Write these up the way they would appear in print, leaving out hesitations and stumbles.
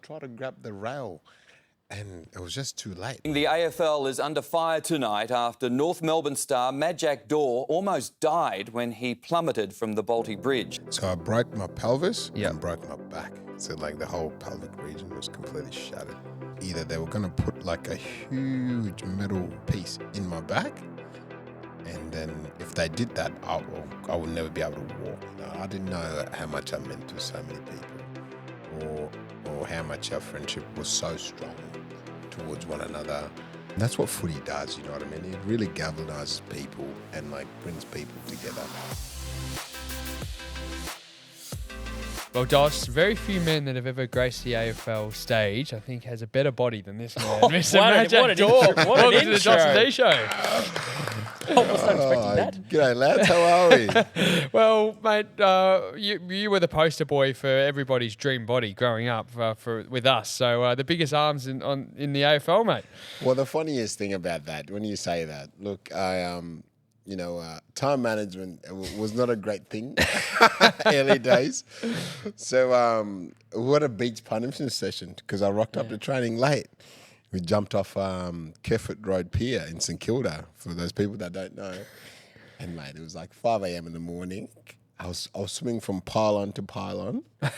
tried to grab the rail, and it was just too late. The AFL is under fire tonight after North Melbourne star Majak Daw almost died when he plummeted from the Balti Bridge. So I broke my pelvis and broke my back. So like the whole pelvic region was completely shattered. Either they were going to put like a huge metal piece in my back, and then if they did that, I would never be able to walk. I didn't know how much I meant to so many people, or how much our friendship was so strong towards one another. And that's what footy does, you know what I mean? It really galvanizes people and like brings people together. Well, Dos, very few men that have ever graced the AFL stage, I think, has a better body than this man. Mr. Majak Daw. Welcome to the dos&d show. I was not expecting that. G'day, lads. How are we? Well, mate, you were the poster boy for everybody's dream body growing up with us. So the biggest arms in the AFL, mate. Well, the funniest thing about that, when you say that, look, time management was not a great thing early days. So we had a beach punishment session because I rocked up to training late. We jumped off Kerfoot Road Pier in St Kilda, for those people that don't know. And, mate, it was like 5 a.m. in the morning. I was swimming from pylon to pylon. I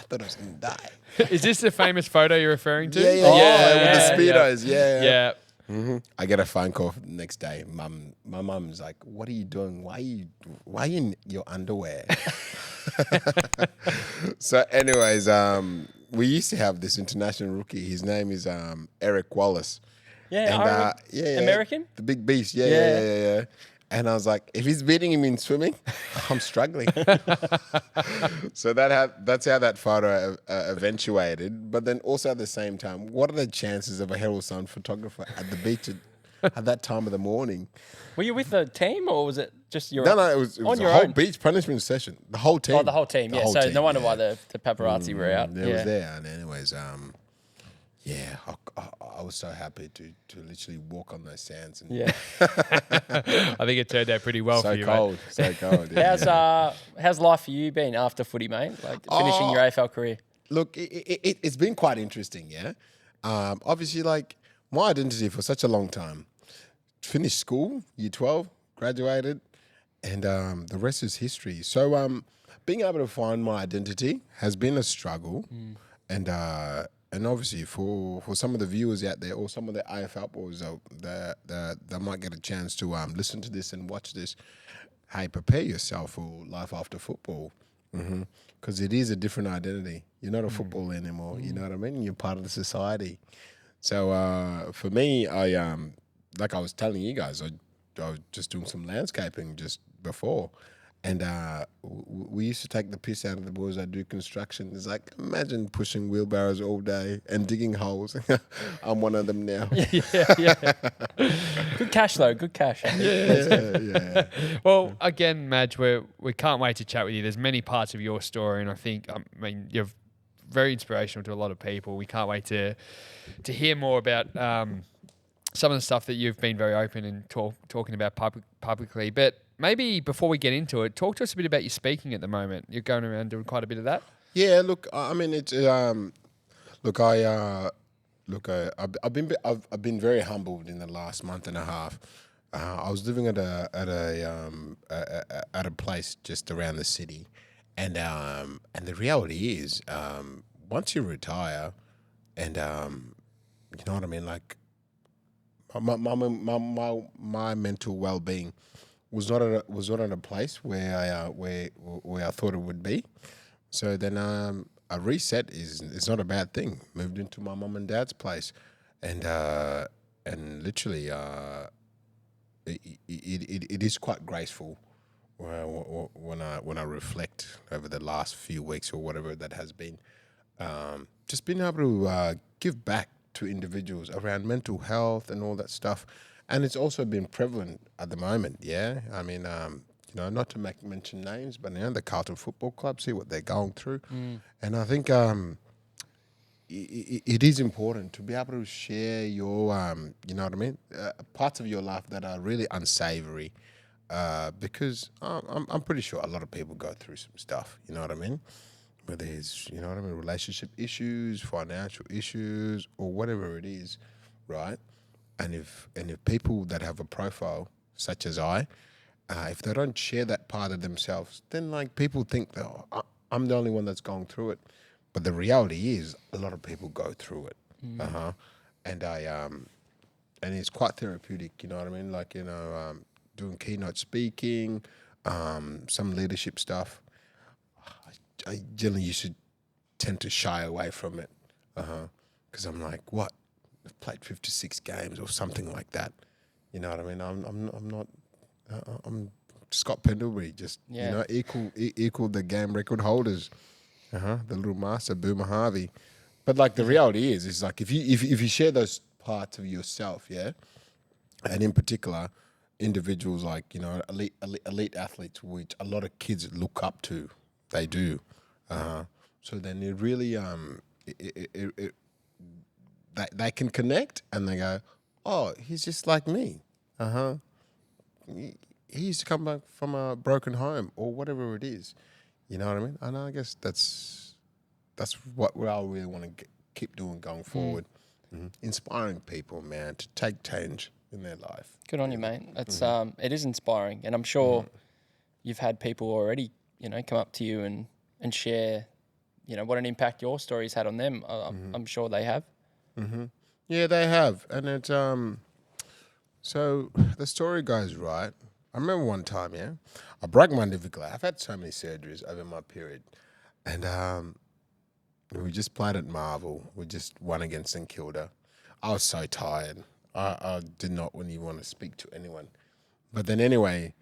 thought I was going to die. Is this the famous photo you're referring to? Yeah, with the Speedos, yeah. Mm-hmm. I get a phone call the next day. My mum's like, "What are you doing? Why are you in your underwear?" So, anyways, we used to have this international rookie. His name is Eric Wallace. Yeah, and, American, the big beast. Yeah. And I was like, if he's beating him in swimming, I'm struggling. So that's how that photo eventuated. But then also at the same time, what are the chances of a Herald Sun photographer at the beach at that time of the morning? Were you with the team or was it just your No, it was on a your whole own? Beach punishment session. The whole team. Oh, the whole team, yeah. So no wonder why the paparazzi were out. They was there. And anyways, I was so happy to literally walk on those sands. And I think it turned out pretty well for you, mate. So cold. Yeah, how's life for you been after footy, mate? Like finishing your AFL career? Look, it's been quite interesting, yeah. Obviously, like, my identity for such a long time, finished school, year 12, graduated, and the rest is history. So being able to find my identity has been a struggle, and obviously for some of the viewers out there or some of the AFL boys that might get a chance to listen to this and watch this, hey, prepare yourself for life after football. Because it is a different identity. You're not a footballer anymore. You know what I mean? You're part of the society. So for me, like I was telling you guys, I was just doing some landscaping just before. And we used to take the piss out of the boys that do construction. It's like, imagine pushing wheelbarrows all day and digging holes. I'm one of them now. Yeah. Good cash, though. Good cash. Yeah. Well, again, Madge, we can't wait to chat with you. There's many parts of your story, and I think, you're very inspirational to a lot of people. We can't wait to hear more about some of the stuff that you've been very open and talking about publicly. But maybe before we get into it, talk to us a bit about your speaking at the moment. You're going around doing quite a bit of that. Yeah, look, I mean, it's I've been very humbled in the last month and a half. I was living at a place just around the city, and the reality is, once you retire, and you know what I mean, like my mental well-being was not at a place where I thought it would be. So then a reset is not a bad thing. Moved into my mum and dad's place, and literally it is quite graceful when I reflect over the last few weeks or whatever that has been. Just being able to give back to individuals around mental health and all that stuff. And it's also been prevalent at the moment, yeah? I mean, not to mention names, but, the Carlton Football Club, see what they're going through. And I think it is important to be able to share your, you know what I mean, parts of your life that are really unsavory, because I'm pretty sure a lot of people go through some stuff, you know what I mean? whether it's, you know what I mean, relationship issues, financial issues, or whatever it is, right? And if people that have a profile such as I, if they don't share that part of themselves, then like people think that I'm the only one that's going through it. But the reality is, a lot of people go through it. And and it's quite therapeutic. You know what I mean? Like, you know, doing keynote speaking, some leadership stuff. I generally used to tend to shy away from it because I'm like, what? I've played 56 games or something like that. You know what I mean? I'm not. I'm Scott Pendlebury, just you know, equal the game record holders. The little master Boomer Harvey. But like the reality is like if you share those parts of yourself, yeah, and in particular, individuals like, you know, elite athletes, which a lot of kids look up to, they do. So then it really they can connect and they go, oh, he's just like me. He used to come back from a broken home or whatever it is. You know what I mean? And I guess that's what I really want to keep doing going forward. Inspiring people, man, to take change in their life. Good on you, mate. It's it is inspiring, and I'm sure you've had people already, you know, come up to you and share, you know, what an impact your story's had on them. I'm sure they have. Yeah, they have, and it's so the story goes right. I remember one time, yeah, I broke my navicular. I've had so many surgeries over my period, and we just played at Marvel. We just won against St Kilda. I was so tired. I did not really want to speak to anyone. But then anyway,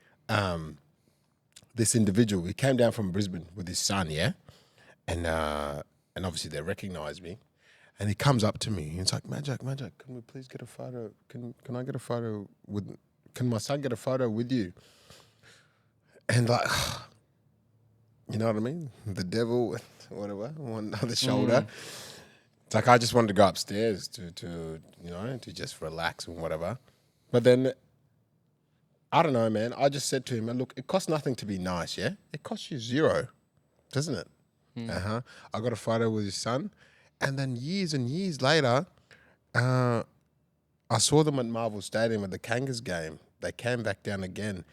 this individual, he came down from Brisbane with his son, yeah, and obviously they recognised me, and he comes up to me. He's like, Majak, can we please get a photo? Can I get a photo with? Can my son get a photo with you? And like, you know what I mean? The devil, whatever, on the other shoulder. It's like I just wanted to go upstairs to you know, to just relax and whatever. But then, I don't know, man. I just said to him, look, it costs nothing to be nice, yeah? It costs you zero, doesn't it? I got a photo with his son. And then years and years later, I saw them at Marvel Stadium at the Kangas game. They came back down again.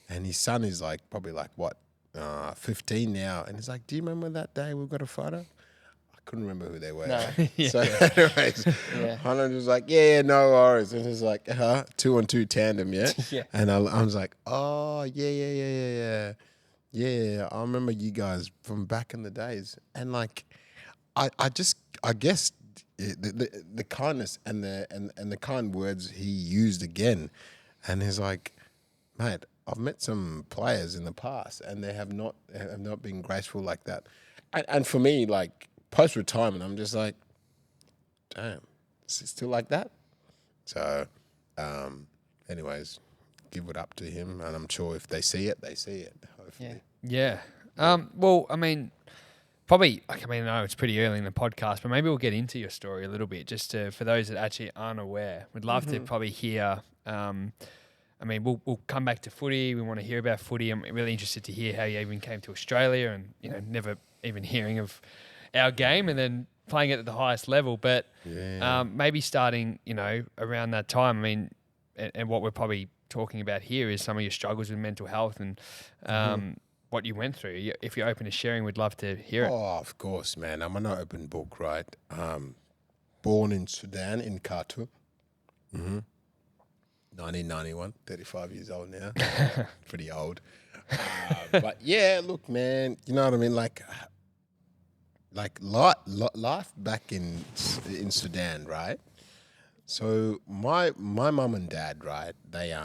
And his son is like, probably like, what, 15 now. And he's like, do you remember that day we got a photo? I couldn't remember who they were. No. So anyways, Holland was like, yeah, no worries. And it's like, 2-on-2 tandem, yeah? And I was like, oh, yeah. Yeah, I remember you guys from back in the days. And like, I guess the kindness and the kind words he used again. And he's like, mate, I've met some players in the past and they have not been graceful like that. And for me, like post-retirement, I'm just like, damn, is it still like that? So, anyways, give it up to him. And I'm sure if they see it, they see it, hopefully. Yeah. Well, I mean, probably, I mean, I know it's pretty early in the podcast, but maybe we'll get into your story a little bit just for those that actually aren't aware. We'd love to probably hear, I mean, we'll come back to footy. We want to hear about footy. I'm really interested to hear how you even came to Australia and, you know, never even hearing of our game and then playing it at the highest level. But maybe starting, you know, around that time, I mean, and what we're probably talking about here is some of your struggles with mental health and what you went through. If you're open to sharing, we'd love to hear it. Oh, of course, man. I'm an open book, right? Born in Sudan, in Khartoum. 1991, 35 years old now. Pretty old. But yeah, look, man, you know what I mean? Like life back in Sudan, right? So my mum and dad, right? They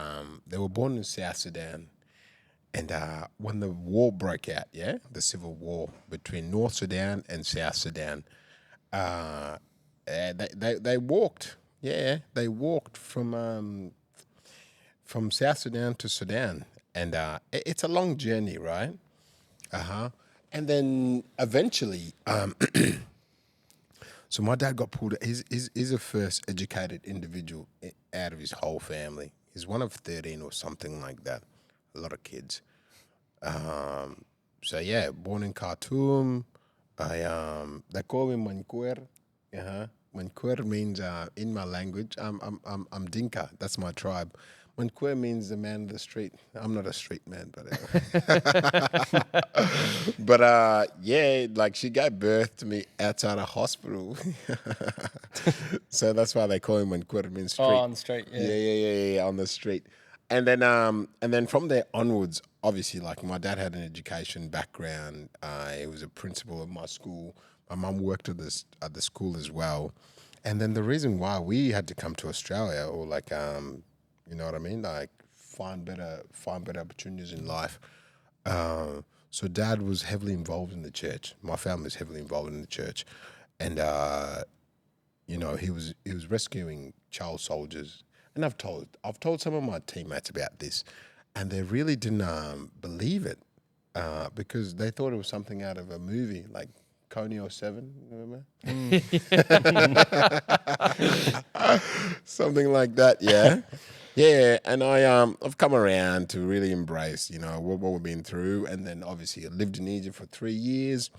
were born in South Sudan. And when the war broke out, the civil war between North Sudan and South Sudan, they walked, they walked from South Sudan to Sudan, and it's a long journey, right? And then eventually, so my dad got pulled. He's the first educated individual out of his whole family. He's one of 13 or something like that. A lot of kids. So yeah, born in Khartoum, They call me Manquer. Manquer means in my language. I'm Dinka. That's my tribe. Manquer means the man of the street. I'm not a street man, but yeah, like she gave birth to me outside a hospital, so that's why they call him Manquer means street. Oh, on the street, yeah. Yeah, on the street. And then from there onwards, obviously, like my dad had an education background. He was a principal at my school. My mum worked at the school as well. And then the reason why we had to come to Australia, or like, you know what I mean, like find better opportunities in life. So Dad was heavily involved in the church. My family was heavily involved in the church, and you know, he was rescuing child soldiers. And I've told some of my teammates about this, and they really didn't believe it because they thought it was something out of a movie, like Coney or Seven, remember? Something like that, yeah. Yeah, and I've come around to really embrace, you know, what we've been through, and then obviously I lived in Egypt for 3 years.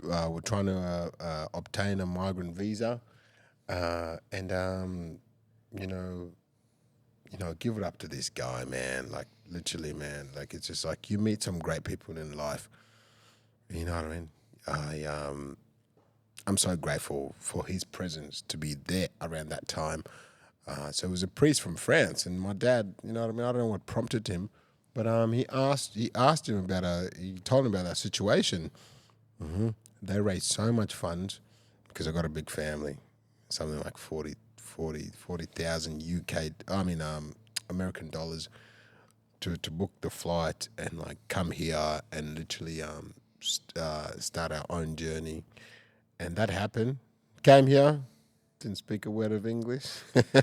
We're trying to obtain a migrant visa, and you know, give it up to this guy, man. Like literally, man. Like it's just like you meet some great people in life. You know what I mean? I'm so grateful for his presence to be there around that time. So it was a priest from France, and my dad, you know what I mean? I don't know what prompted him, but he asked him about he told him about our situation. They raised so much funds because I got a big family, something like 40,000 American dollars to book the flight and like come here and literally start our own journey. And that happened. Came here, didn't speak a word of English.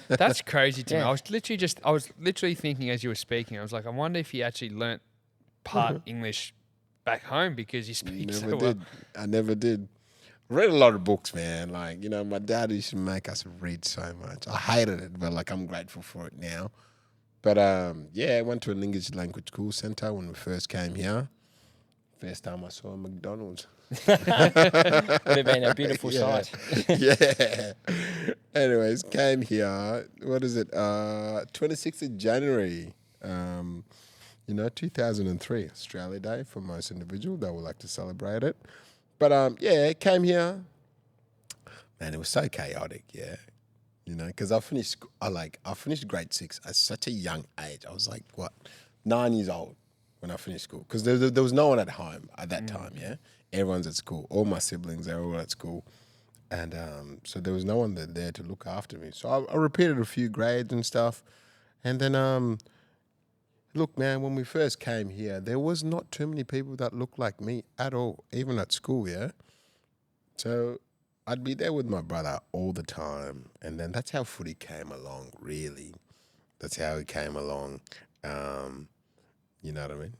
That's crazy to me. Yeah. I was literally thinking as you were speaking, I was like, I wonder if he actually learnt part English back home because he speaks so well. I never did. Read a lot of books, man. Like, you know, my dad used to make us read so much. I hated it, but like I'm grateful for it now. But yeah, I went to an English language school center when we first came here. First time I saw a McDonald's. Would have been a beautiful sight. Yeah. Anyways, came here. What is it? 26th of January. You know, 2003, Australia Day for most individuals. They would like to celebrate it. But yeah, came here. Man, it was so chaotic. Yeah, you know, because I finished grade 6 at such a young age. I was like, what, 9 years old when I finished school. Because there was no one at home at that time. Yeah, everyone's at school. All my siblings, they were all at school, and so there was no one there to look after me. So I repeated a few grades and stuff, and then look, man, when we first came here, there was not too many people that looked like me at all, even at school, yeah? So I'd be there with my brother all the time. And then that's how footy came along, really. That's how it came along. You know what I mean?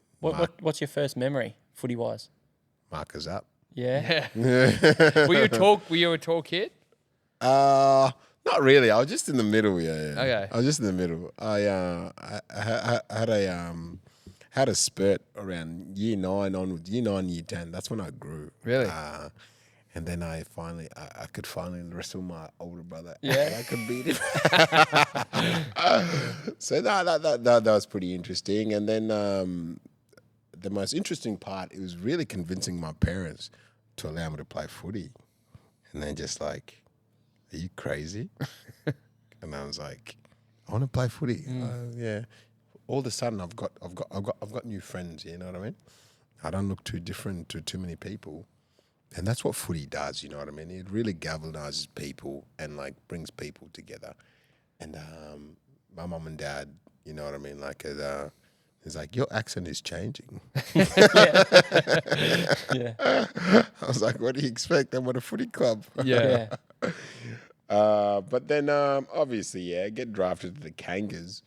What's your first memory, footy-wise? Markers up. Yeah. Were you a tall kid? Not really. I was just in the middle. Yeah. Okay. I was just in the middle. I had a spurt around year 9 onwards. Year 9, year 10. That's when I grew. Really? And then I could finally wrestle my older brother. Yeah. I could beat him. So that was pretty interesting. And then the most interesting part, it was really convincing my parents to allow me to play footy. And they're just like, are you crazy? And I was like, I want to play footy. Yeah. All of a sudden, I've got new friends. You know what I mean? I don't look too different to too many people, and that's what footy does. You know what I mean? It really galvanizes people and like brings people together. And my mum and dad, you know what I mean? Like it's like, your accent is changing. Yeah. I was like, what do you expect? I'm at a footy club. Yeah. But then, obviously, yeah, get drafted to the Kangas.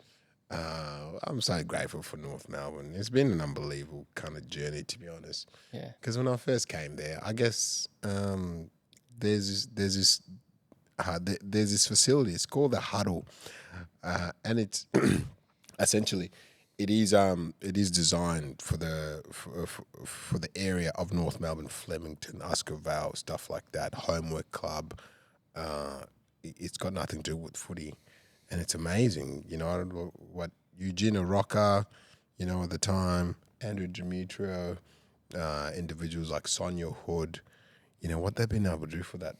I'm so grateful for North Melbourne. It's been an unbelievable kind of journey, to be honest. Yeah. Because when I first came there, I guess there's this facility. It's called the Huddle, and it's essentially it is designed for the area of North Melbourne, Flemington, Oscar Vale, stuff like that. Homework club. It's got nothing to do with footy, and it's amazing. You know what Eugene Rocca, you know, at the time, Andrew Demetrio, individuals like Sonia Hood, you know what they've been able to do for that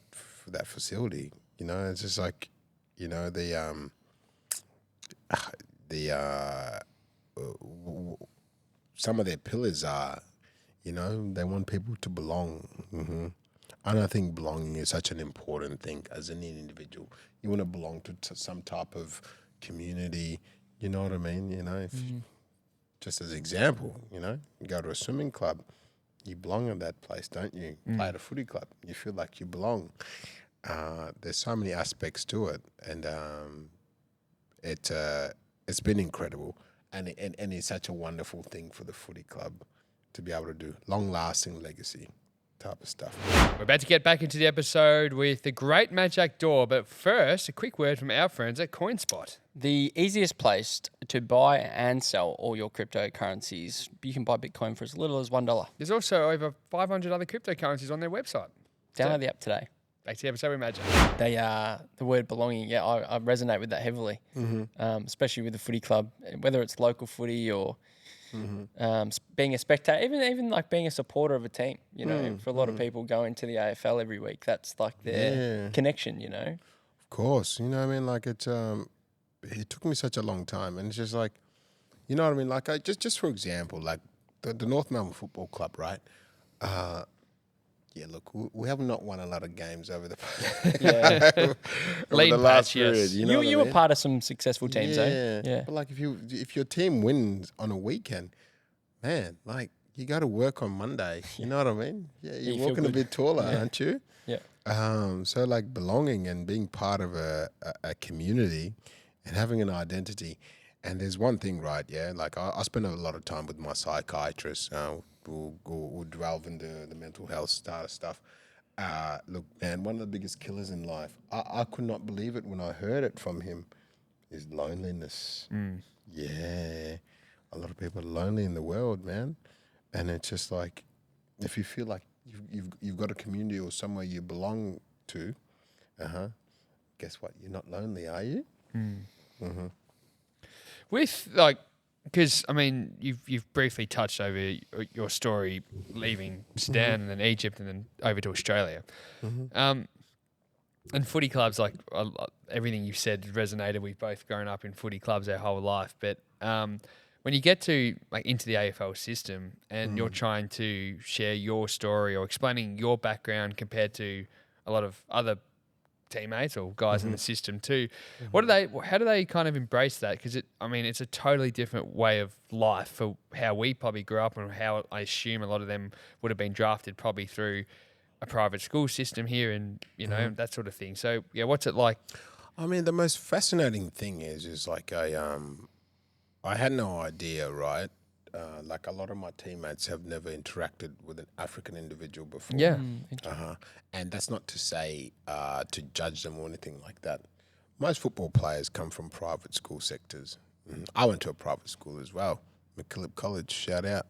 facility. You know, it's just like, you know, some of their pillars are, you know, they want people to belong. Mm-hmm. And I think belonging is such an important thing as an individual. You want to belong to some type of community, you know what I mean? You know, just as an example, you know, you go to a swimming club, you belong in that place, don't you? Play at a footy club, you feel like you belong. There's so many aspects to it, and it's been incredible, and it's such a wonderful thing for the footy club to be able to do long-lasting legacy type of stuff. We're about to get back into the episode with the great Majak Daw, but first, a quick word from our friends at CoinSpot. The easiest place to buy and sell all your cryptocurrencies. You can buy Bitcoin for as little as $1. There's also over 500 other cryptocurrencies on their website. Download the app today. Back to the episode with Majak. They the word belonging. Yeah, I resonate with that heavily, especially with the footy club, whether it's local footy or being a spectator, even like being a supporter of a team. You know, for a lot of people going to the AFL every week, that's like their connection. You know, Of course, you know what I mean. Like it took me such a long time, and it's just like, you know what I mean. Like just for example, like the North Melbourne Football Club, right? Yeah, look, we have not won a lot of games over the over the last period. Yes. You know you were part of some successful teams, eh? Yeah. But like if your team wins on a weekend, man, like you got to work on Monday. You know what I mean? Yeah, You you're feel walking a good. bit taller, aren't you? Yeah. So like belonging and being part of a community and having an identity. And there's one thing, right? Yeah, like I spend a lot of time with my psychiatrist. We'll delve into the mental health stuff. Look, man, one of the biggest killers in life, I could not believe it when I heard it from him, is loneliness. Yeah. A lot of people are lonely in the world, man. And it's just like, if you feel like you've got a community or somewhere you belong to, guess what? You're not lonely, are you? With like, because I mean, you've briefly touched over your story leaving Sudan and then Egypt and then over to Australia, and footy clubs, like everything you've said resonated. We've both grown up in footy clubs our whole life, but when you get to like into the AFL system and you're trying to share your story or explaining your background compared to a lot of other teammates or guys in the system too, how do they kind of embrace that? Because it's a totally different way of life for how we probably grew up and how I assume a lot of them would have been drafted probably through a private school system here and you know that sort of thing. So yeah, what's it like? I mean, the most fascinating thing is like I had no idea, right? Like a lot of my teammates have never interacted with an African individual before. Yeah. And that's not to say to judge them or anything like that. Most football players come from private school sectors. I went to a private school as well. McKillop College, shout out.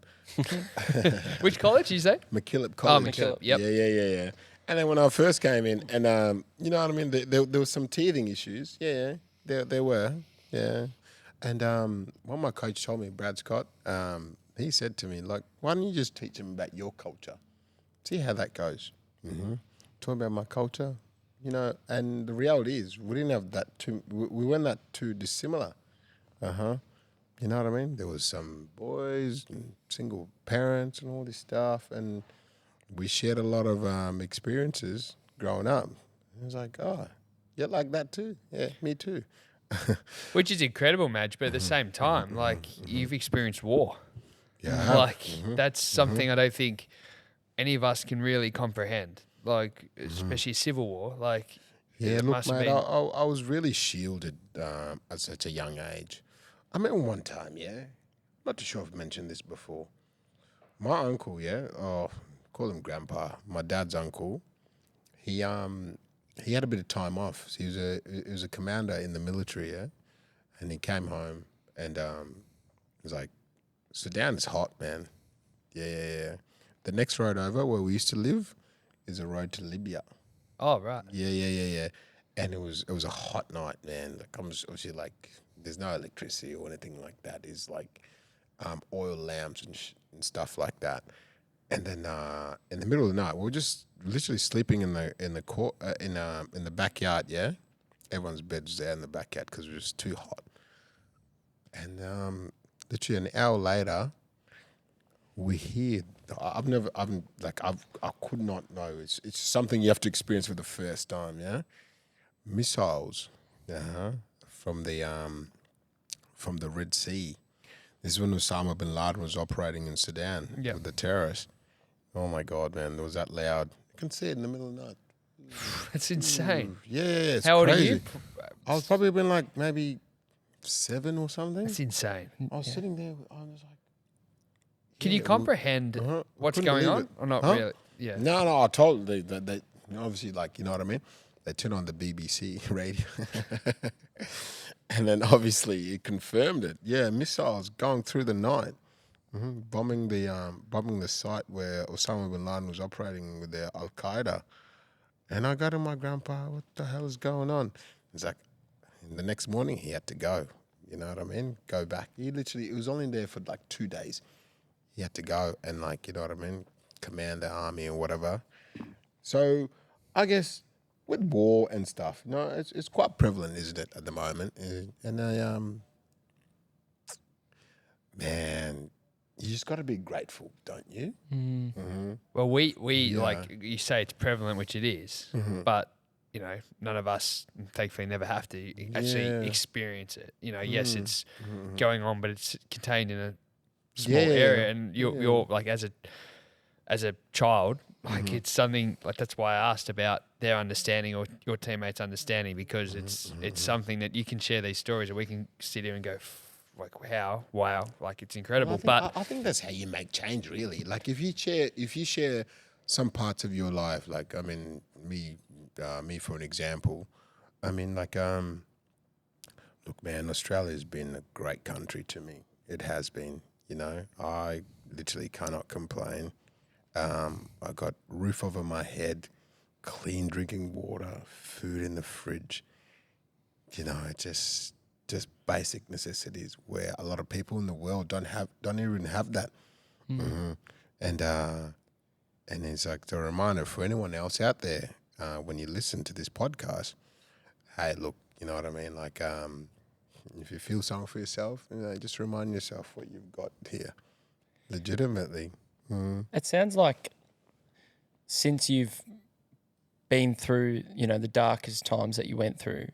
Which college you say? McKillop College. McKillop, yep. Yeah. And then when I first came in, and you know what I mean, there was some teething issues. Yeah, there were. Yeah. And what my coach told me, Brad Scott, he said to me, like, why don't you just teach them about your culture? See how that goes. Talk about my culture, you know. And the reality is, we didn't have that too. We weren't that too dissimilar. You know what I mean? There was some boys and single parents and all this stuff, and we shared a lot of experiences growing up. It was like, oh, you're like that too? Yeah, me too. Which is incredible, Madge, but at the same time, like you've experienced war. Yeah. Like that's something I don't think any of us can really comprehend. Like especially civil war. Like Yeah, it look, must have mate, been. I was really shielded at such a young age. I remember one time, not too sure if I've mentioned this before. My uncle, call him Grandpa, my dad's uncle, he had a bit of time off. So he was a commander in the military, and he came home and He's like, Sudan is hot, man. Yeah. The next road over where we used to live is a road to Libya. Oh, right. Yeah. And it was a hot night, man. Like, I'm just obviously like, there's no electricity or anything like that. It's like oil lamps and stuff like that. And then in the middle of the night, we were just literally sleeping in the backyard. Yeah, everyone's bed's there in the backyard because it was too hot. And literally an hour later, we hear. I could not know. It's something you have to experience for the first time. Yeah, missiles. From the Red Sea. This is when Osama bin Laden was operating in Sudan with the terrorists. Oh my God, man! It was that loud. You can see it in the middle of the night. It's insane. Yeah, it's How old crazy. are you? I was probably been like maybe 7 or something. It's insane. I was sitting there. I was like, Can you comprehend what's going on? Or not really? Yeah. No. I told they obviously, like, you know what I mean. They turn on the BBC radio, and then obviously it confirmed it. Yeah, missiles going through the night, bombing the site where Osama bin Laden was operating with their Al Qaeda. And I go to my grandpa, what the hell is going on? He's like, the next morning he had to go. You know what I mean? Go back. It was only there for like 2 days. He had to go and, like, you know what I mean, command the army or whatever. So I guess with war and stuff, it's quite prevalent, isn't it, at the moment? And man, you just got to be grateful, don't you? Well, we like you say, it's prevalent, which it is, but you know, none of us, thankfully, never have to actually experience it. You know, yes, it's going on, but it's contained in a small area, and you're like, as a child, like it's something like, that's why I asked about their understanding or your teammates' understanding, because it's something that you can share these stories, and we can sit here and go, like, wow, like, it's incredible. Well, I think that's how you make change, really. Like, if you share some parts of your life, like, I mean, me for an example, I mean, like, look, man, Australia's been a great country to me. It has been, you know. I literally cannot complain. I got roof over my head, clean drinking water, food in the fridge. You know, just basic necessities where a lot of people in the world don't even have that. And it's like the reminder for anyone else out there, when you listen to this podcast, hey, look, you know what I mean? Like, if you feel something for yourself, you know, just remind yourself what you've got here, legitimately. It sounds like since you've been through, you know, the darkest times that you went through,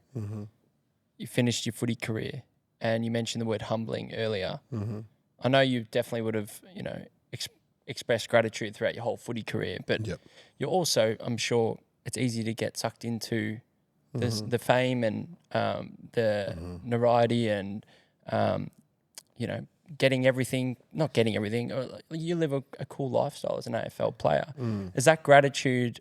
you finished your footy career, and you mentioned the word humbling earlier. I know you definitely would have, you know, expressed gratitude throughout your whole footy career, but you're also, I'm sure, it's easy to get sucked into the fame and the notoriety and, you know, not getting everything. You live a cool lifestyle as an AFL player. Does that gratitude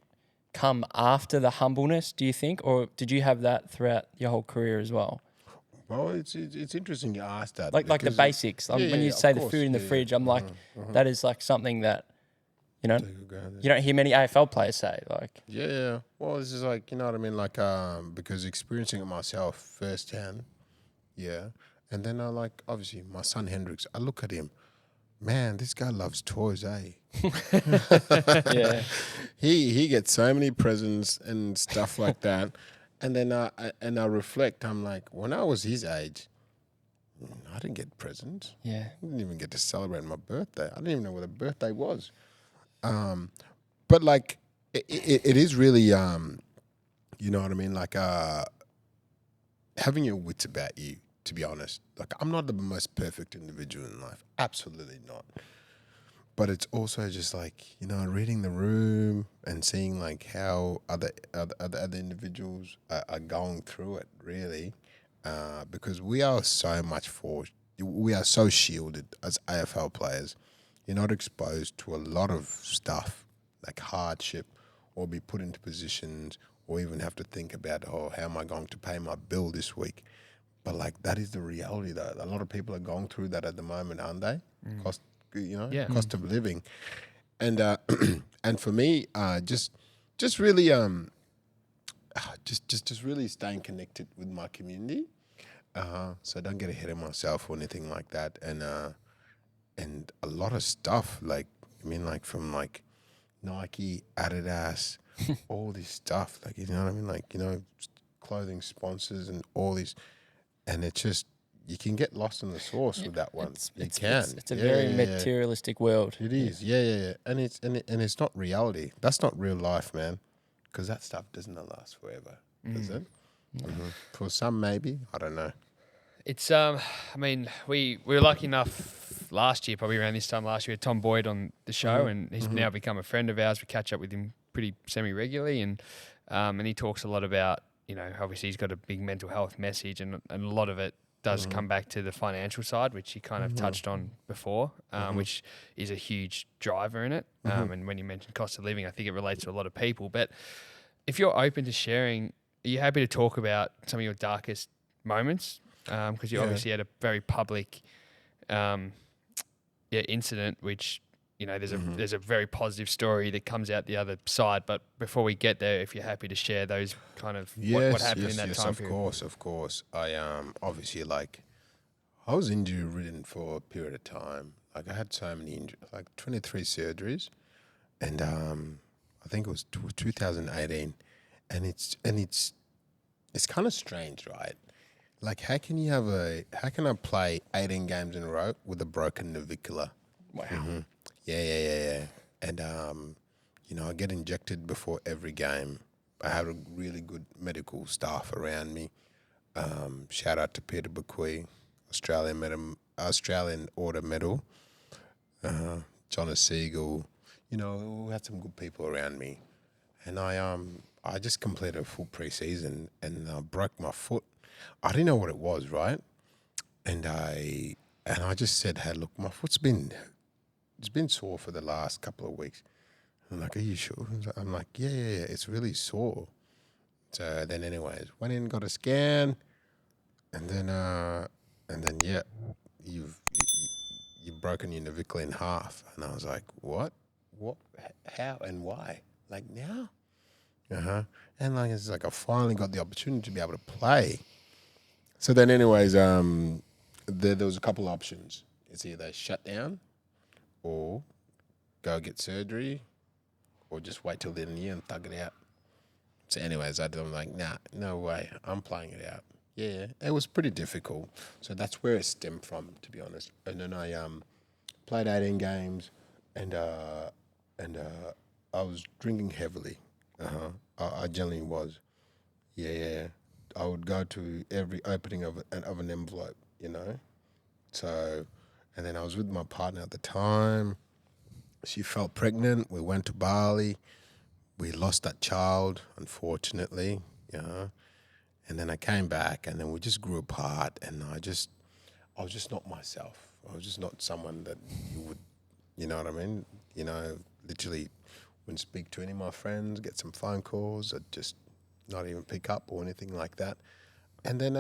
come after the humbleness, do you think? Or did you have that throughout your whole career as well? Well, it's interesting you asked that. Like the basics. When you say the food in the fridge, I'm like, that is like something that, you know, you don't hear many AFL players say. Like, yeah. Well, this is like, you know what I mean? Like, because experiencing it myself firsthand, and then I, like, obviously my son Hendrix, I look at him, man, this guy loves toys, eh? yeah. He gets so many presents and stuff like that. And then I reflect, I'm like, when I was his age, I didn't get presents. Yeah. I didn't even get to celebrate my birthday. I didn't even know what a birthday was. But like, it is really, you know what I mean? Like, having your wits about you, to be honest. Like, I'm not the most perfect individual in life. Absolutely not. But it's also just like, you know, reading the room and seeing like how other individuals are going through it, really. Because we are so shielded as AFL players. You're not exposed to a lot of stuff like hardship, or be put into positions, or even have to think about, how am I going to pay my bill this week? But like that is the reality, though. A lot of people are going through that at the moment, aren't they? Cost, cost of living, and and for me, just really just really staying connected with my community. So I don't get ahead of myself or anything like that, and a lot of stuff like from like Nike, Adidas, all this stuff, like you know what I mean, like clothing sponsors and all these, and it's just you can get lost in the sauce with that one. It's a very materialistic world. It is, yeah, and it's not reality. That's not real life, man, because that stuff doesn't last forever, does it? For some, maybe. I don't know. It's I mean, we were lucky enough last year, probably around this time last year, Tom Boyd on the show, and he's now become a friend of ours. We catch up with him pretty semi-regularly, and he talks a lot about, obviously he's got a big mental health message, and a lot of it does come back to the financial side, which he kind of touched on before, which is a huge driver in it. And when you mentioned cost of living, I think it relates to a lot of people. But if you're open to sharing, are you happy to talk about some of your darkest moments? Because you obviously had a very public incident, which, there's a very positive story that comes out the other side. But before we get there, if you're happy to share those kind of what happened in that time period. Of course. I obviously I was injury ridden for a period of time. Like I had so many injuries, like 23 surgeries, and I think it was 2018, and it's kind of strange, right? Like how can I play 18 games in a row with a broken navicular? Wow. Yeah. And I get injected before every game. I have a really good medical staff around me. Shout out to Peter Bequee, Australian Order Medal. John Siegel. We had some good people around me, and I just completed a full pre-season and broke my foot. I didn't know what it was, right? And I just said, "Hey, look, my foot's been sore for the last couple of weeks." I'm like, "Are you sure?" I'm like, "Yeah, it's really sore." So then, anyways, went in, got a scan, and then you've broken your navicular in half. And I was like, "What? How and why? Like now?" And it's like I finally got the opportunity to be able to play. So then, anyways, there was a couple of options. It's either shut down, or go get surgery, or just wait till the end of the year and thug it out. So, anyways, I'm like, nah, no way, I'm playing it out. Yeah, it was pretty difficult. So that's where it stemmed from, to be honest. And then I played 18 games, and I was drinking heavily. I generally was. Yeah. I would go to every opening of an envelope, So, and then I was with my partner at the time. She fell pregnant. We went to Bali. We lost that child, unfortunately, And then I came back, and then we just grew apart. And I was just not myself. I was just not someone that you would, you know what I mean? Literally wouldn't speak to any of my friends, get some phone calls, I'd just not even pick up or anything like that. And then,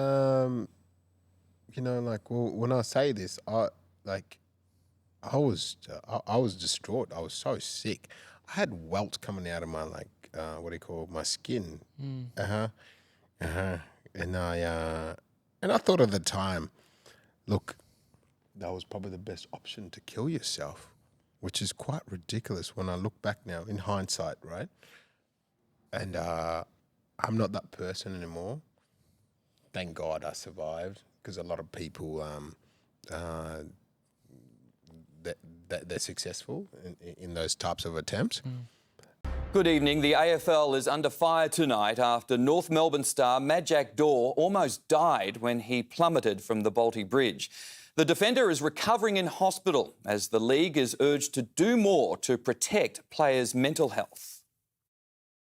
when I say this, I was distraught. I was so sick. I had welts coming out of my my skin. And I thought at the time, look, that was probably the best option to kill yourself, which is quite ridiculous when I look back now in hindsight, right? And I'm not that person anymore. Thank God I survived, because a lot of people, they're successful in those types of attempts. Good evening. The AFL is under fire tonight after North Melbourne star Majak Daw almost died when he plummeted from the Balti Bridge. The defender is recovering in hospital as the league is urged to do more to protect players' mental health.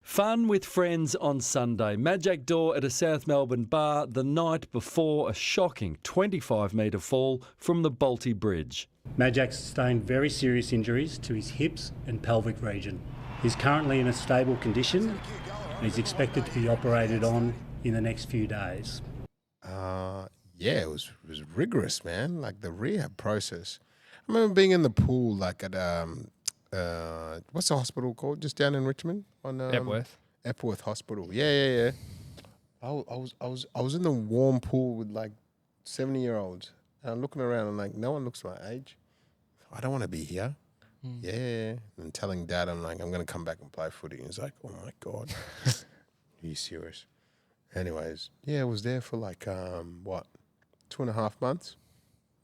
Fun with friends on Sunday. Majak Daw at a South Melbourne bar the night before a shocking 25-metre fall from the Balti Bridge. Majak sustained very serious injuries to his hips and pelvic region. He's currently in a stable condition and is expected to be operated on in the next few days. yeah, it was rigorous, man. Like the rehab process. I remember being in the pool, like at what's the hospital called? Just down in Richmond on Epworth Hospital. Yeah. I was in the warm pool with like 70-year-olds, and I'm looking around and like no one looks my age. I don't want to be here. Yeah, and telling Dad, I'm like, I'm gonna come back and play footy. And he's like, oh my God, are you serious? Anyways, yeah, I was there for like 2.5 months.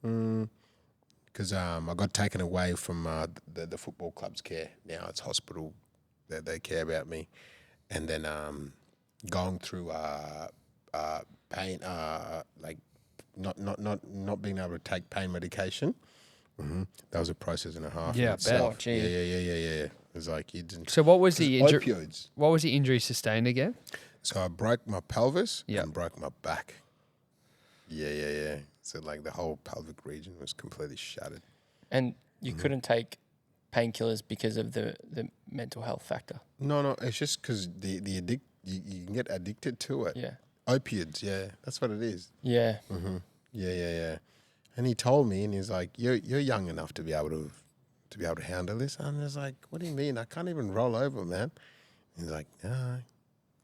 Because I got taken away from the football club's care. Now it's hospital that they care about me, and then going through pain, like not being able to take pain medication. That was a process and a half. Yeah, in itself. Oh, gee. Yeah. It was like you didn't. So what was the injury? Opioids. What was the injury sustained again? So I broke my pelvis Yep. and broke my back. Yeah. So like the whole pelvic region was completely shattered. And you couldn't take painkillers because of the mental health factor. No, it's just because you can get addicted to it. Yeah. Opiates, yeah, that's what it is. Yeah. Yeah. And he told me, and he's like, "You're young enough to be able to handle this." And I was like, "What do you mean? I can't even roll over, man." He's like, "No,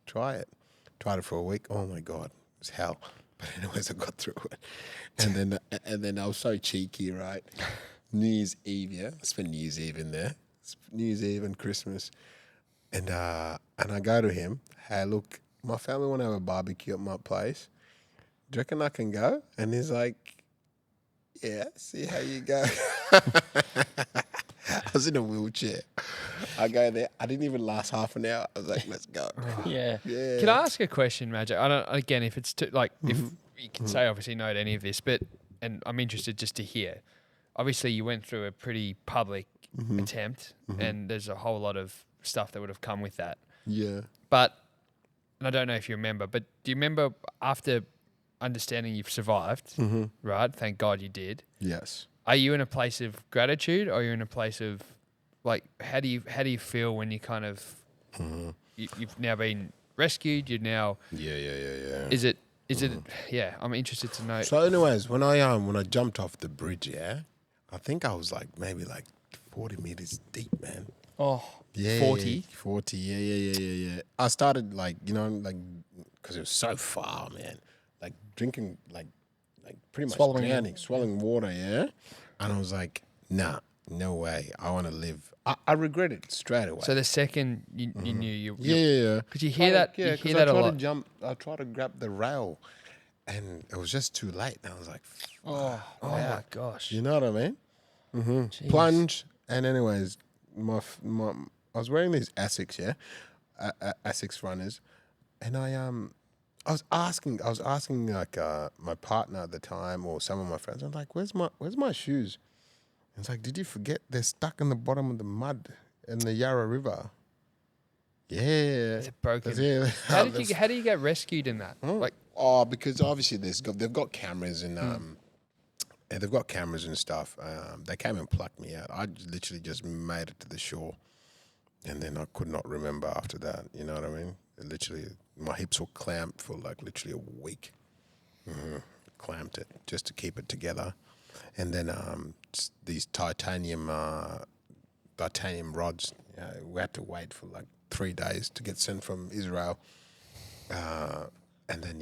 try it." Tried it for a week. Oh my God, it was hell. But anyways, I got through it. And then I was so cheeky, right? New Year's Eve, yeah. I spent New Year's Eve in there. New Year's Eve and Christmas. And I go to him, "Hey, look, my family want to have a barbecue at my place. Do you reckon I can go?" And he's like, "Yeah, see how you go." I was in a wheelchair. I go there. I didn't even last half an hour. I was like, "Let's go." Yeah. Yeah. Can I ask a question, Majak? I don't. Again, if it's if you can say obviously no to any of this, and I'm interested just to hear. Obviously, you went through a pretty public attempt, and there's a whole lot of stuff that would have come with that. Yeah. But, and I don't know if you remember, but do you remember after understanding you've survived, right? Thank God you did. Yes. Are you in a place of gratitude, or are you in a place of like how do you feel when you kind of you've now been rescued? You're now Yeah. is it yeah? I'm interested to know. So, anyways, when I jumped off the bridge, yeah, I think I was like maybe like 40 meters deep, man. Oh. Yeah, 40? 40, yeah. I started like, because it was so far, man. Like drinking, like pretty much Swallowing swallowing water, yeah. And I was like, nah, no way. I want to live. I regret it straight away. So the second you knew you Yeah. because you hear that Yeah, you hear 'cause that a I tried lot. to jump. I tried to grab the rail, and it was just too late. And I was like, Oh my gosh! you know what I mean? Jeez. Plunge. And anyways, I was wearing these Asics, yeah, Asics runners, and I was asking like my partner at the time or some of my friends. I'm like, where's my shoes? And it's like, did you forget they're stuck in the bottom of the mud in the Yarra River? Yeah, Is it broken? Yeah. How do you get rescued in that? Like Because obviously they've got cameras and and they've got cameras and stuff. They came and plucked me out. I literally just made it to the shore, and then I could not remember after that. You know what I mean? Literally, my hips were clamped for like literally a week. Clamped it just to keep it together, and then these titanium rods. We had to wait for like 3 days to get sent from Israel. And then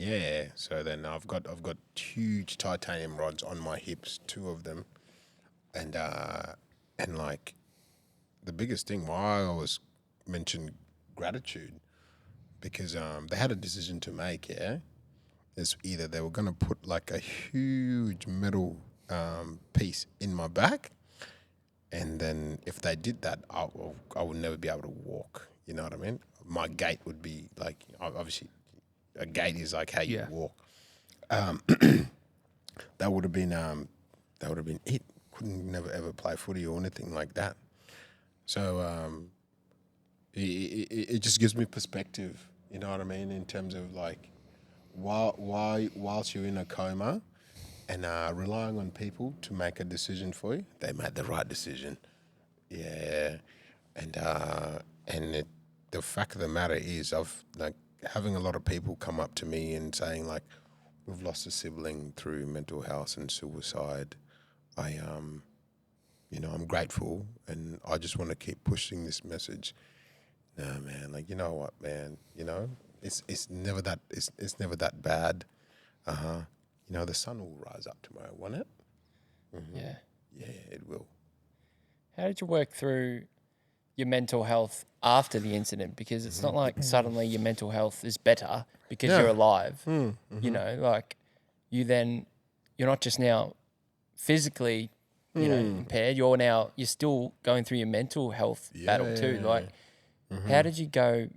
so then I've got huge titanium rods on my hips, 2 of them, and like the biggest thing why I always mention gratitude, because they had a decision to make. Yeah, is either they were gonna put like a huge metal piece in my back, and then if they did that, I would never be able to walk. You know what I mean? My gait would be like obviously. A gait is like how you walk. That would have been it. Couldn't never ever play footy or anything like that. So it just gives me perspective. You know what I mean? In terms of like, whilst you're in a coma and relying on people to make a decision for you, they made the right decision. Yeah, and the fact of the matter is, I've like. Having a lot of people come up to me and saying like, we've lost a sibling through mental health and suicide. I'm grateful, and I just want to keep pushing this message. No, man, like, you know what, man, it's never that bad. The sun will rise up tomorrow, won't it? Mm-hmm. Yeah, it will. How did you work through your mental health after the incident? Because it's not like suddenly your mental health is better because you're alive. You're not just now physically, impaired. You're still going through your mental health battle too. How did you go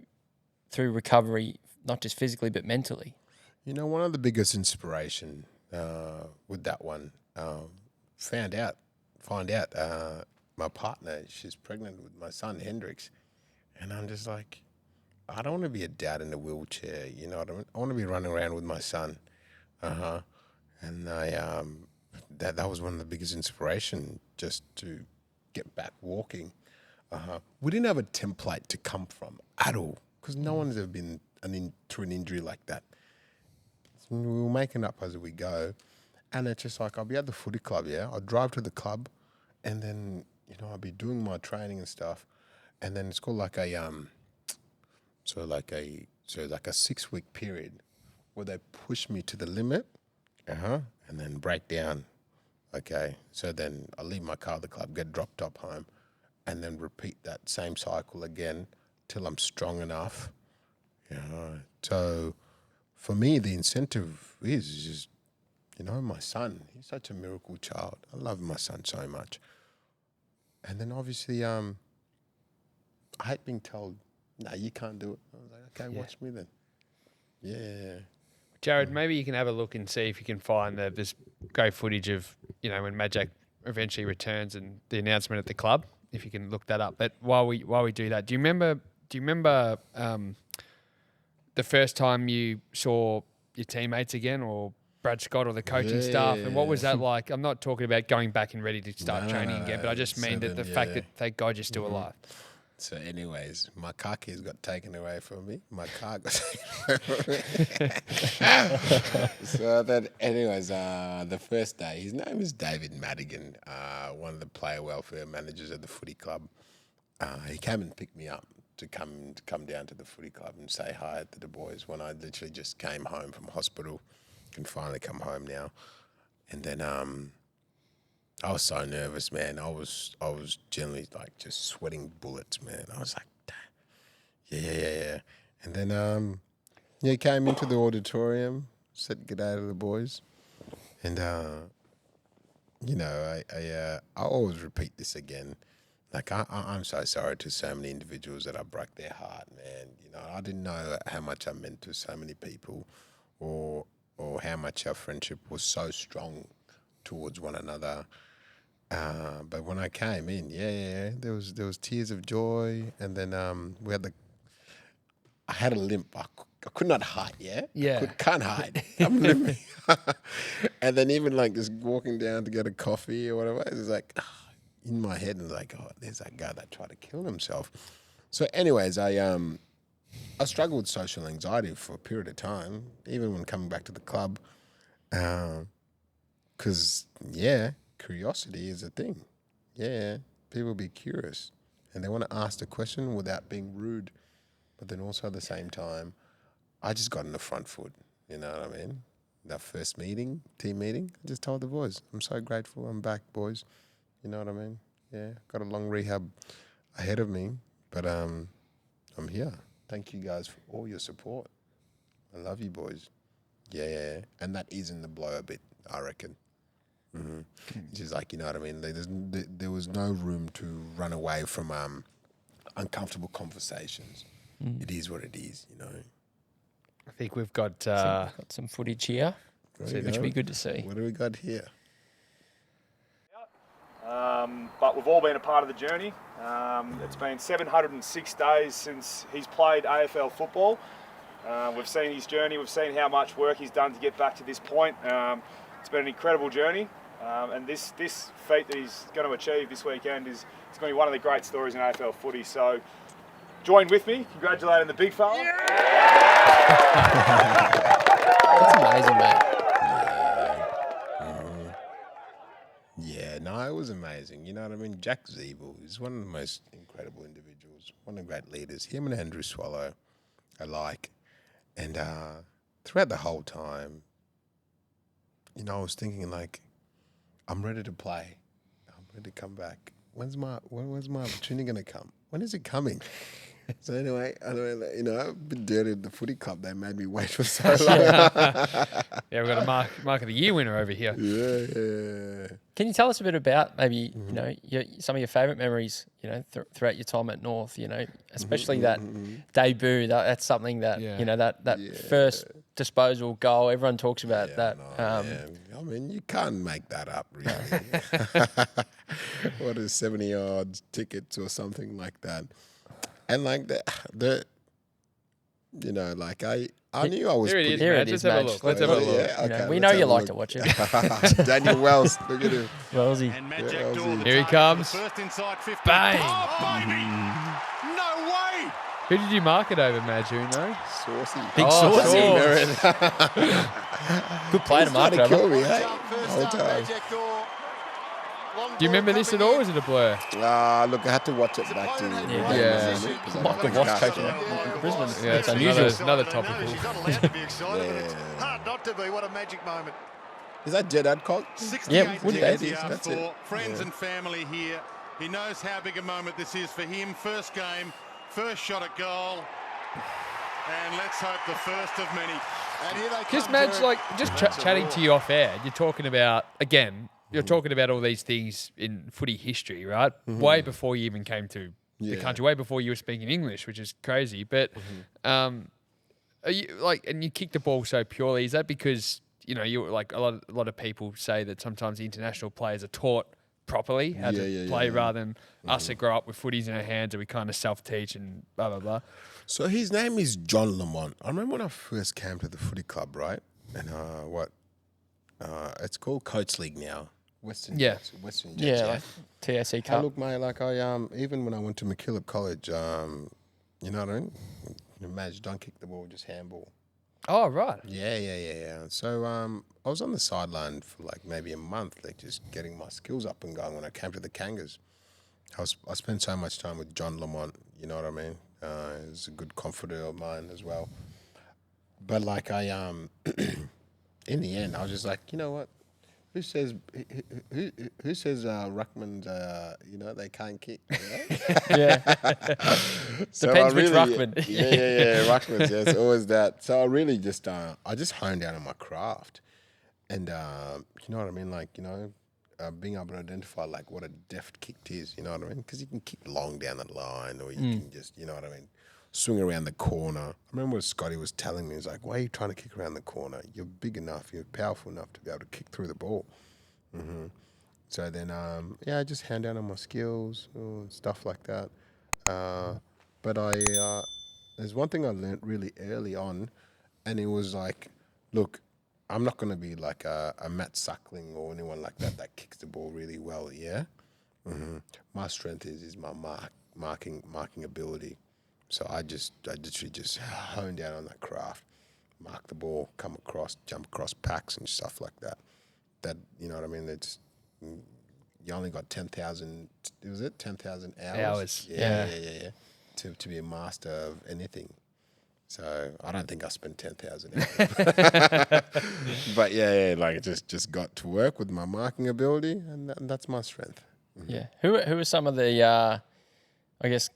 through recovery, not just physically but mentally? One of the biggest inspiration with that one, find out my partner, she's pregnant with my son Hendrix, and I'm just like, I don't want to be a dad in a wheelchair. I want to be running around with my son. And that was one of the biggest inspiration, just to get back walking. We didn't have a template to come from at all, because no one's ever been through an injury like that. So we were making up as we go, and it's just like, I'll be at the footy club, I'll drive to the club, and then I'll be doing my training and stuff, and then it's called like a 6-week period where they push me to the limit, and then break down. Okay, so then I leave my car at the club, get dropped up home, and then repeat that same cycle again till I'm strong enough. So for me, the incentive is just, my son. He's such a miracle child. I love my son so much. And then obviously, I hate being told, no, you can't do it. I was like, okay, watch me then. Yeah. Jared, maybe you can have a look and see if you can find this great footage of, when Majak eventually returns and the announcement at the club, if you can look that up. But while we do that, do you remember the first time you saw your teammates again, or Brad Scott or the coaching staff, and what was that like? I'm not talking about going back and ready to start training again, but I just mean that the fact that, thank God, you're still alive. So anyways, my car keys got taken away from me. My car got taken away from me. So then anyways, the first day, his name is David Madigan, one of the player welfare managers at the footy club. He came and picked me up to come down to the footy club and say hi to the boys when I literally just came home from hospital. Can finally come home now. And then I was so nervous, man. I was generally like just sweating bullets, man. I was like, damn. Yeah. And then he came into the auditorium, said good day to the boys. And I always repeat this again. Like, I'm so sorry to so many individuals that I broke their heart, man. I didn't know how much I meant to so many people, or how much our friendship was so strong towards one another. But when I came in, there was tears of joy, and then I had a limp. I could not hide, can't hide. I'm limping. And then even like just walking down to get a coffee or whatever, it's like in my head, and like, oh, there's that guy that tried to kill himself. So anyways, I struggled with social anxiety for a period of time, even when coming back to the club, because, curiosity is a thing. Yeah, people be curious, and they want to ask the question without being rude, but then also at the same time, I just got on the front foot, you know what I mean? That first team meeting, I just told the boys, I'm so grateful I'm back, boys. You know what I mean? Yeah, got a long rehab ahead of me, but I'm here. Thank you guys for all your support. I love you, boys. Yeah. And that is in the blow a bit, I reckon. Mm-hmm. It's just like, you know what I mean? There was no room to run away from uncomfortable conversations. It is what it is, I think we've got some footage here, which would be good to see. What do we got here? But we've all been a part of the journey. It's been 706 days since he's played AFL football. We've seen his journey. We've seen how much work he's done to get back to this point. It's been an incredible journey. And this feat that he's going to achieve this weekend is going to be one of the great stories in AFL footy. So join with me, congratulating the big fella. That's amazing, mate. amazing. You know what I mean? Jack Zeeble is one of the most incredible individuals, one of the great leaders. Him and Andrew Swallow alike. And throughout the whole time, you know, I was thinking like, I'm ready to play. I'm ready to come back. When's my opportunity going to come? When is it coming? So anyway, you know, a bit dirty at the footy club. They made me wait for so long. Yeah, we've got a mark of the year winner over here. Yeah. Can you tell us a bit about maybe, you know, some of your favourite memories, you know, throughout your time at North, you know, especially that debut. That's something that, you know, that first disposal goal, everyone talks about that. I mean, you can't make that up, really. What is 70 yards tickets or something like that? And like the you know, like I knew I was Here it pretty is, Here man. it Let's is, have a Madge. look. Let's have a look. Yeah, You know, okay, we let's know have you a like look. to watch it. Daniel Wells, look at him. Wellsy. And Majak Daw, the Here he target, comes. the first inside 50. Bang! Oh, baby! No way! Who did you mark it over, Madge? Who knows? Saucy. Big Oh, saucy. Good play to mark Trying to kill over. me, hey? First Whole up, time. Majak Daw. Long Do you ball remember this at coming all? Or in. is it a blur? Look, I had to watch it back to Yeah. Michael Voss coaching in Brisbane. Yeah, It's unusual. Another topical. She's not allowed to be excited, but it's hard not to be. What a magic moment. Is that Jedad Colt? 68 would tickets be. he asked That's for. it. Friends and family here. He knows how big a moment this is for him. First game, first shot at goal. And let's hope the first of many. And here they Just come, Madge, Jared. like just chatting to you off air. You're talking about You're talking about all these things in footy history, right? Way before you even came to the country, way before you were speaking English, which is crazy. But are you like, and you kick the ball so purely? Is that because you know you like a lot of people say that sometimes the international players are taught properly how to play rather than us that grow up with footies in our hands and we kind of self-teach and blah blah blah. So his name is John Lamont. I remember when I first came to the footy club, right? And it's called Coates League now. Western Jets, Like TSC I Cup. look, mate, like I even when I went to MacKillop College, you know what I mean? Madge, don't kick the ball, just handball. Oh right. Yeah. So I was on the sideline for like maybe a month, like just getting my skills up and going when I came to the Kangas. I spent so much time with John Lamont, you know what I mean? He's a good confidant of mine as well. But like in the end, I was just like, you know what? Who says ruckmans you know they can't kick? You know? Yeah. So Depends I which really- ruckman. Yeah, ruckmans. Yeah, it's always that. So I really just I just honed down on my craft, and you know what I mean, like you know, being able to identify like what a deft kick is. You know what I mean? Because you can kick long down the line, or you can just you know what I mean, swing around the corner. I remember what Scotty was telling me. He's like, "Why are you trying to kick around the corner? You're big enough. You're powerful enough to be able to kick through the ball." So then, I just hand down on my skills, stuff like that. But there's one thing I learned really early on, and it was like, look, I'm not going to be like a Matt Suckling or anyone like that kicks the ball really well. Yeah, my strength is my marking ability. So I literally just hone down on that craft, mark the ball, come across, jump across packs and stuff like that. That you know what I mean? It's you only got 10,000. Was it 10,000 hours? Yeah. To be a master of anything. So I don't think I spent 10,000 hours. But like it just got to work with my marking ability, and that's my strength. Yeah. Who are some of the, I guess,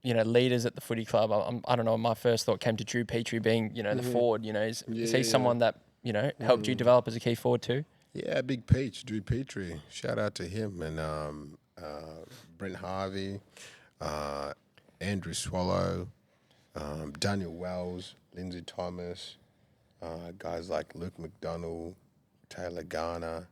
you know, leaders at the footy club? I don't know. My first thought came to Drew Petrie being, you know, the forward. You know, is he someone that you know helped you develop as a key forward too? Yeah, Big Peach, Drew Petrie. Shout out to him and Brent Harvey, Andrew Swallow, Daniel Wells, Lindsay Thomas, guys like Luke McDonald, Taylor Garner,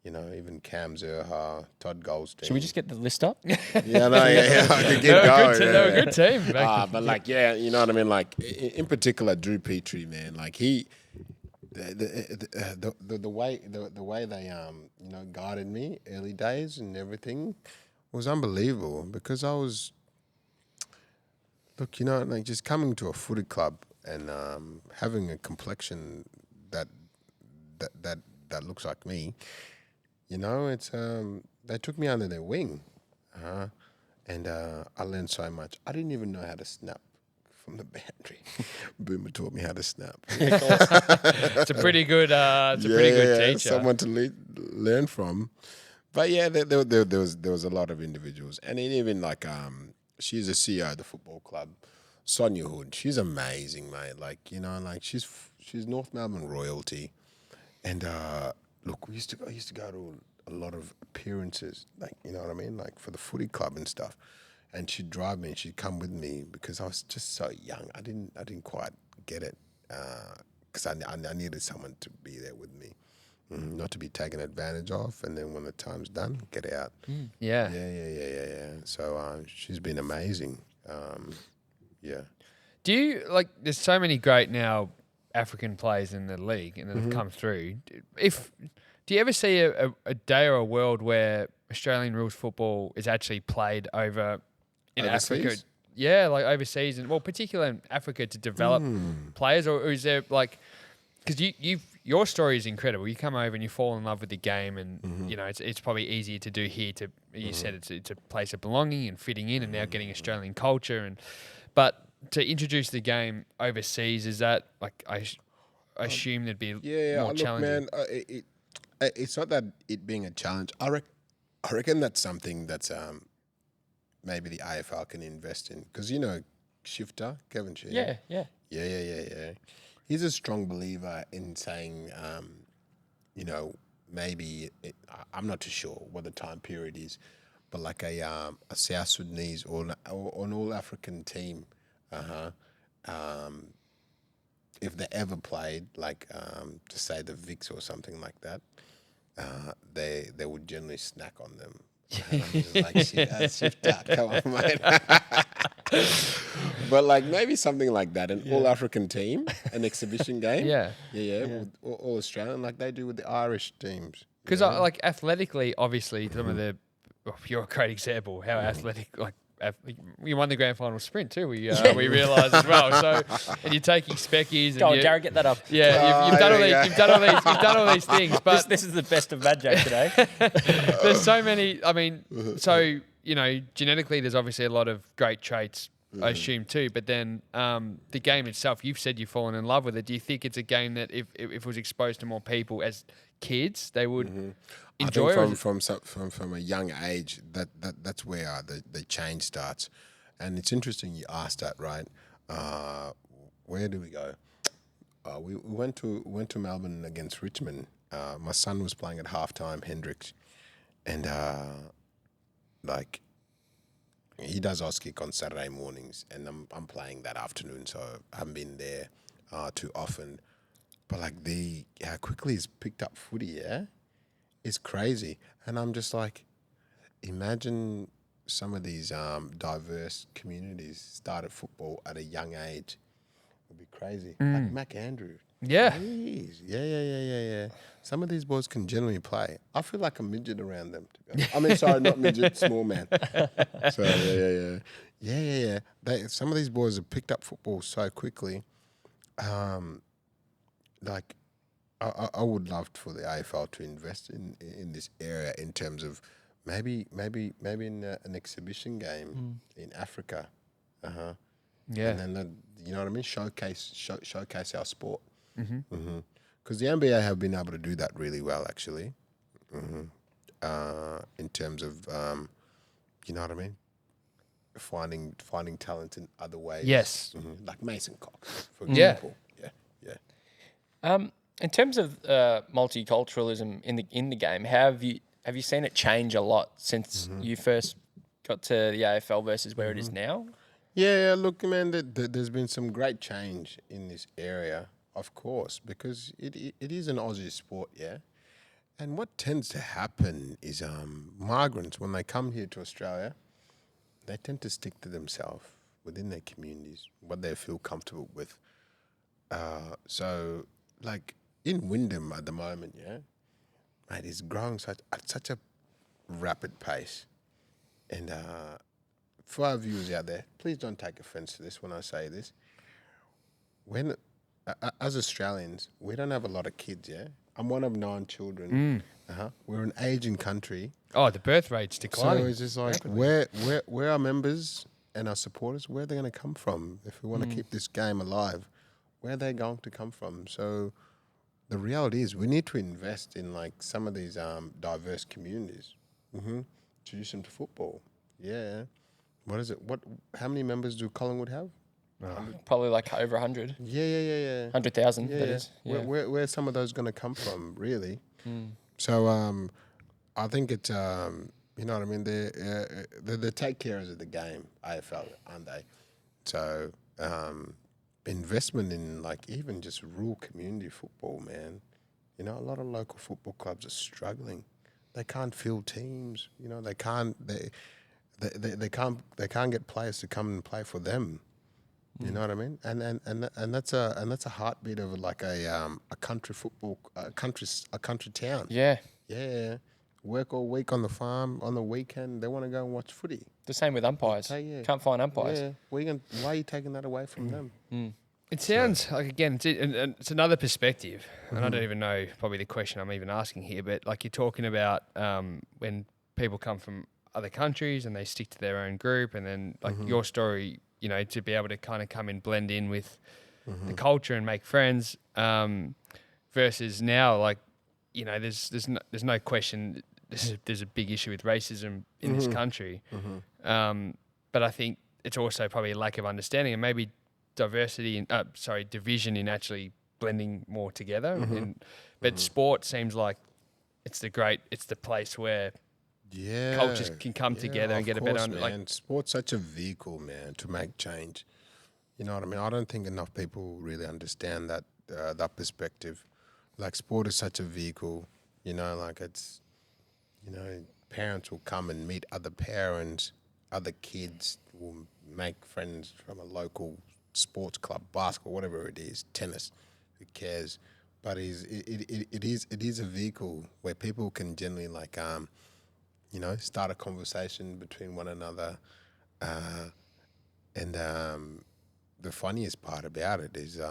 you know, even Cam Zerha, Todd Goldstein. Should we just get the list up? I could keep going. They were a good team. But like, you know what I mean? Like, in particular, Drew Petrie, man, like he... The way they you know guided me early days and everything was unbelievable because I was you know like just coming to a footy club and having a complexion that looks like me, you know, it's they took me under their wing, and I learned so much. I didn't even know how to snap from the boundary. Boomer taught me how to snap. It's a pretty good. It's a pretty good teacher. Someone to learn from. But yeah, there was a lot of individuals, and even like she's a CEO of the football club, Sonia Hood. She's amazing, mate. Like, you know, like she's North Melbourne royalty, and look, I used to go to a lot of appearances, like, you know what I mean, like for the footy club and stuff. And she'd drive me and she'd come with me because I was just so young. I didn't quite get it because I needed someone to be there with me, not to be taken advantage of. And then when the time's done, get out. Yeah. Yeah. So she's been amazing. Yeah. Do you like? There's so many great now African players in the league and that have come through. Do you ever see a day or a world where Australian rules football is actually played over in Overseas? Africa? Yeah, like overseas, and particularly in Africa to develop players, or is there like, because your story is incredible. You come over and you fall in love with the game, and you know it's probably easier to do here. You said it's a place of belonging and fitting in, and now getting Australian culture, but to introduce the game overseas, is that like I assume there'd be more challenging. Look, man, it's not that it being a challenge. I reckon that's something that's maybe the AFL can invest in, because you know Shifter, Kevin Sheehan. Yeah. He's a strong believer in saying, you know, maybe I'm not too sure what the time period is, but like a South Sudanese or an all African team, if they ever played like to say the Vicks or something like that, they would generally snack on them. And I'm just like, shift up, come on, mate. But like maybe something like that, an all African team, an exhibition game. Yeah. With all Australian, like they do with the Irish teams. Because like athletically, obviously, some of the you're a great example how athletic like. You won the grand final sprint too. We realised as well. So, and you're taking speckies. Go on, Jared, get that up. Yeah, you've done all these things. But this is the best of Majak today. There's so many. I mean, so you know, genetically, there's obviously a lot of great traits. I assume too. But then the game itself, you've said you've fallen in love with it. Do you think it's a game that if it was exposed to more people as kids, they would enjoy? I think from a young age, that's where the change starts. And it's interesting you asked that, right? Where do we go? We went to Melbourne against Richmond. My son was playing at halftime, Hendricks, and like he does Auskick on Saturday mornings, and I'm playing that afternoon, so I haven't been there too often. But like how quickly he's picked up footy, yeah, it's crazy. And I'm just like, imagine some of these diverse communities started football at a young age. It'd be crazy. Like Mac Andrew. Yeah. Jeez. Yeah. Some of these boys can generally play. I feel like a midget around them. To be honest. I mean, sorry, not midget, small man. So yeah. Some of these boys have picked up football so quickly. Like, I would love for the AFL to invest in this area in terms of maybe in an exhibition game in Africa. Yeah. And then you know what I mean? Showcase our sport. Because the NBA have been able to do that really well, actually. In terms of, you know what I mean? Finding talent in other ways. Yes. Like Mason Cox, for example. Yeah. In terms of multiculturalism in the game, have you seen it change a lot since you first got to the AFL versus where it is now? Yeah, look, man, there's been some great change in this area, of course, because it is an Aussie sport, yeah? And what tends to happen is migrants, when they come here to Australia, they tend to stick to themselves within their communities, what they feel comfortable with. So, like, in Wyndham at the moment, yeah, mate, it's growing at such a rapid pace. And for our viewers out there, please don't take offence to this when I say this. When, as Australians, we don't have a lot of kids, yeah? I'm one of 9 children. We're an aging country. Oh, the birth rate's declining. So it's just like, where our members and our supporters, where are they going to come from? If we want to keep this game alive, where are they going to come from? So the reality is we need to invest in like some of these diverse communities. Introduce them to football. Yeah. What is it? How many members do Collingwood have? Probably like over 100. Yeah. 100,000, that is. Yeah. Where are some of those going to come from, really? So I think it's, you know what I mean? They're take carers of the game, AFL, aren't they? So investment in like even just rural community football, man. You know, a lot of local football clubs are struggling. They can't field teams. You know, they can't get players to come and play for them. You know what I mean? And that's a heartbeat of like a country football, a country town. Yeah. Yeah. Work all week on the farm. On the weekend, they want to go and watch footy. The same with umpires. Can't find umpires. Yeah. Why are you taking that away from them? It sounds like, again, it's another perspective, and I don't even know probably the question I'm even asking here, but like you're talking about when people come from other countries and they stick to their own group, and then like your story, you know, to be able to kind of come and blend in with the culture and make friends, versus now, like, you know, there's no question there's a big issue with racism in this country, but I think it's also probably a lack of understanding and maybe division in actually blending more together. But sport seems like it's the place where cultures can come together and get a better understanding. Sport's such a vehicle, man, to make change. You know what I mean? I don't think enough people really understand that perspective. Like, sport is such a vehicle, you know, like it's, you know, parents will come and meet other parents, other kids will make friends from a local sports club, basketball, whatever it is, tennis, who cares? But it is a vehicle where people can generally like, you know, start a conversation between one another. And the funniest part about it is,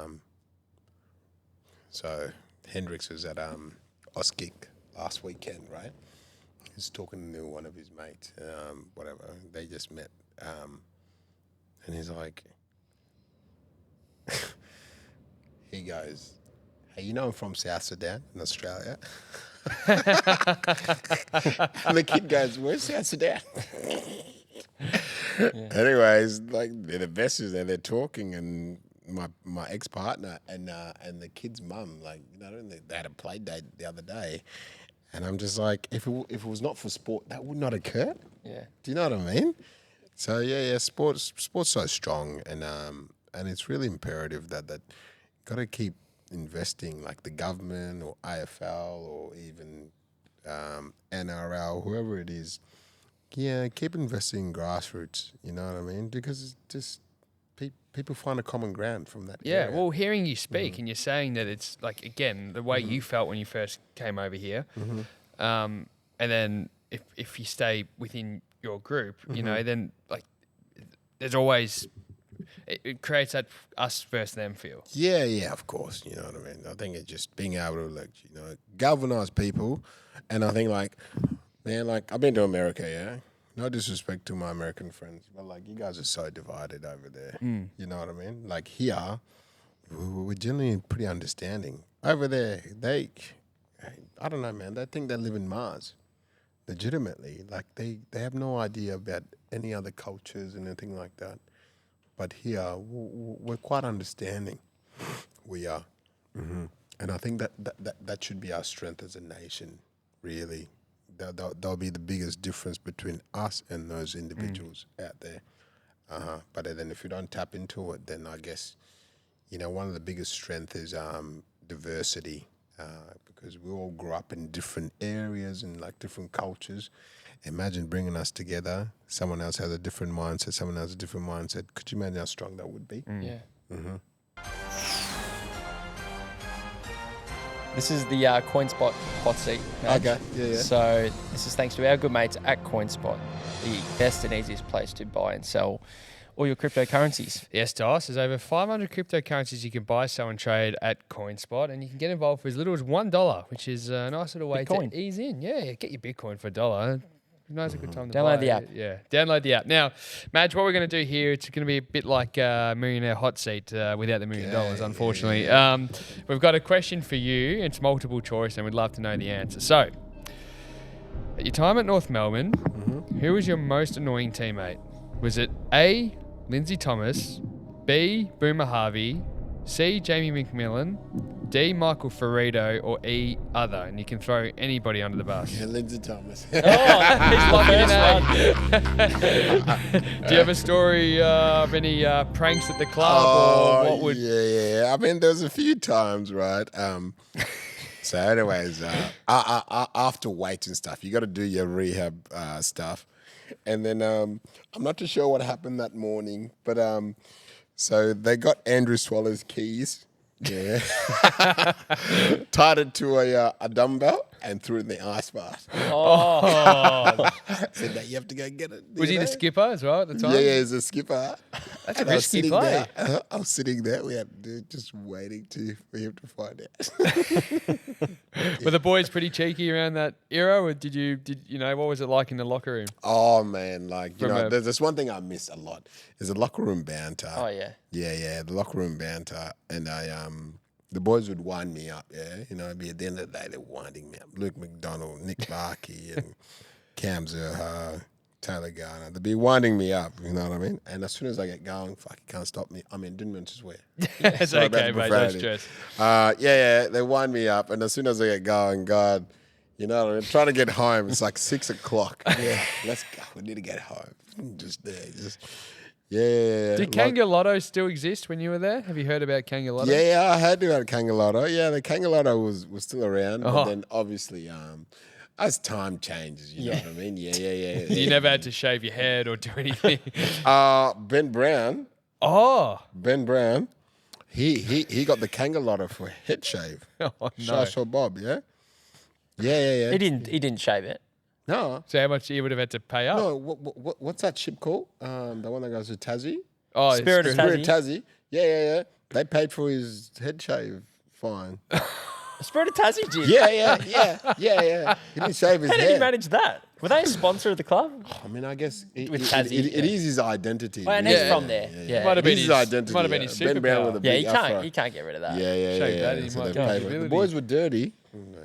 so Hendrix was at Auskick last weekend, right? He's talking to one of his mates, whatever, they just met. And he's like, he goes, hey, you know I'm from South Sudan in Australia? And the kid goes, where's South Sudan? Anyways, like, they're the best is they're talking, and my ex-partner and the kid's mum, like, you know, they had a play date the other day, and I'm just like, if it was not for sport, that would not occur. Yeah. Do you know what I mean? So yeah, sport's so strong, and it's really imperative that got to keep investing, like the government or AFL or even NRL, whoever it is. Yeah, keep investing in grassroots. You know what I mean? Because it's just people find a common ground from that. Yeah, area. well, hearing you speak and you're saying that it's like, again, the way you felt when you first came over here, and then if you stay within your group, you know, then like there's always it creates that us versus them feel. Yeah, of course. You know what I mean? I think it's just being able to, like, you know, galvanize people. And I think, like, man, like, I've been to America, yeah? No disrespect to my American friends, but, like, you guys are so divided over there. You know what I mean? Like, here, we're generally pretty understanding. Over there, I don't know, man, they think they live in Mars. Legitimately. Like, they have no idea about any other cultures and anything like that. But here, we're quite understanding. We are. And I think that should be our strength as a nation, really. That'll be the biggest difference between us and those individuals out there. But then if you don't tap into it, then I guess, you know, one of the biggest strengths is diversity, because we all grew up in different areas and, like, different cultures. Imagine bringing us together. Someone else has a different mindset. Someone has a different mindset. Could you imagine how strong that would be? Yeah. This is the CoinSpot hot seat. Madge. Okay. Yeah. So this is thanks to our good mates at CoinSpot, the best and easiest place to buy and sell all your cryptocurrencies. Yes, Dos. There's over 500 cryptocurrencies you can buy, sell, and trade at CoinSpot, and you can get involved for as little as $1, which is a nice little way Bitcoin. to ease in. Yeah, get your Bitcoin for $1. Now's a good time to Download buy the it. app. Yeah, download the app. Now, Madge, what we're going to do here, it's going to be a bit like Millionaire Hot Seat without the $1 million, unfortunately. We've got a question for you. It's multiple choice, and we'd love to know the answer. So, at your time at North Melbourne, who was your most annoying teammate? Was it A, Lindsay Thomas, B, Boomer Harvey, C, Jamie McMillan, D, Michael Ferrito, or E, other? And you can throw anybody under the bus. Yeah, Lindsay Thomas. He's the first one. Do you have a story of any pranks at the club, or what would? Yeah. I mean, there's a few times, right? So, anyways, after weights and stuff, you got to do your rehab stuff, and then I'm not too sure what happened that morning, but so they got Andrew Swallow's keys. Yeah. Tied it to a dumbbell and threw it in the ice bath. Oh, Said that you have to go get it. was he the skipper as well at the time? Yeah, he's a skipper. That's a And I was risky sitting play. there. I was sitting there. We had just waiting for him to find out. Were the boys pretty cheeky around that era, or did you know what was it like in the locker room? Oh man, like From a- there's one thing I miss a lot is the locker room banter. Oh, yeah. Yeah, the locker room banter, and the boys would wind me up. Yeah, it'd be at the end of the day they're winding me up. Luke McDonald, Nick Barkey, and Cam Zerha, Taylor Garner. They'd be winding me up. You know what I mean? And as soon as I get going, fuck, you can't stop me. I mean, didn't mean to swear. It's Sorry about okay, the mate. No profanity. stress. Yeah, they wind me up, and as soon as I get going, God, I'm trying to get home. It's like 6 o'clock. Yeah, let's go. We need to get home. Just there, yeah. Did Kangalotto still exist when you were there? Have you heard about Kangalotto? Yeah, I heard about Kangalotto. Yeah, the Kangalotto was still around, but then obviously, as time changes, you know what I mean. Yeah. You never had to shave your head or do anything. Ben Brown. Oh, Ben Brown. He got the Kangalotto for a head shave. oh no. Shosh or Bob, yeah. Yeah. He didn't shave it. No. So how much you would have had to pay up? No, what's that ship called? The one that goes to Tassie? Oh, Spirit of Spirit Tassie. Yeah. They paid for his head shave fine. Spirit of Tassie did. Yeah. He didn't shave his How did hair. he manage that? Were they a sponsor of the club? I mean, I guess it Tassie, is his identity. Well, and he's from there. Yeah. Might have been It is his identity. Might have been his Ben Brown with a superpower. Yeah, big afro. he can't get rid of that. Yeah. Shave that, he So might they have paid for it. The ability. boys were dirty.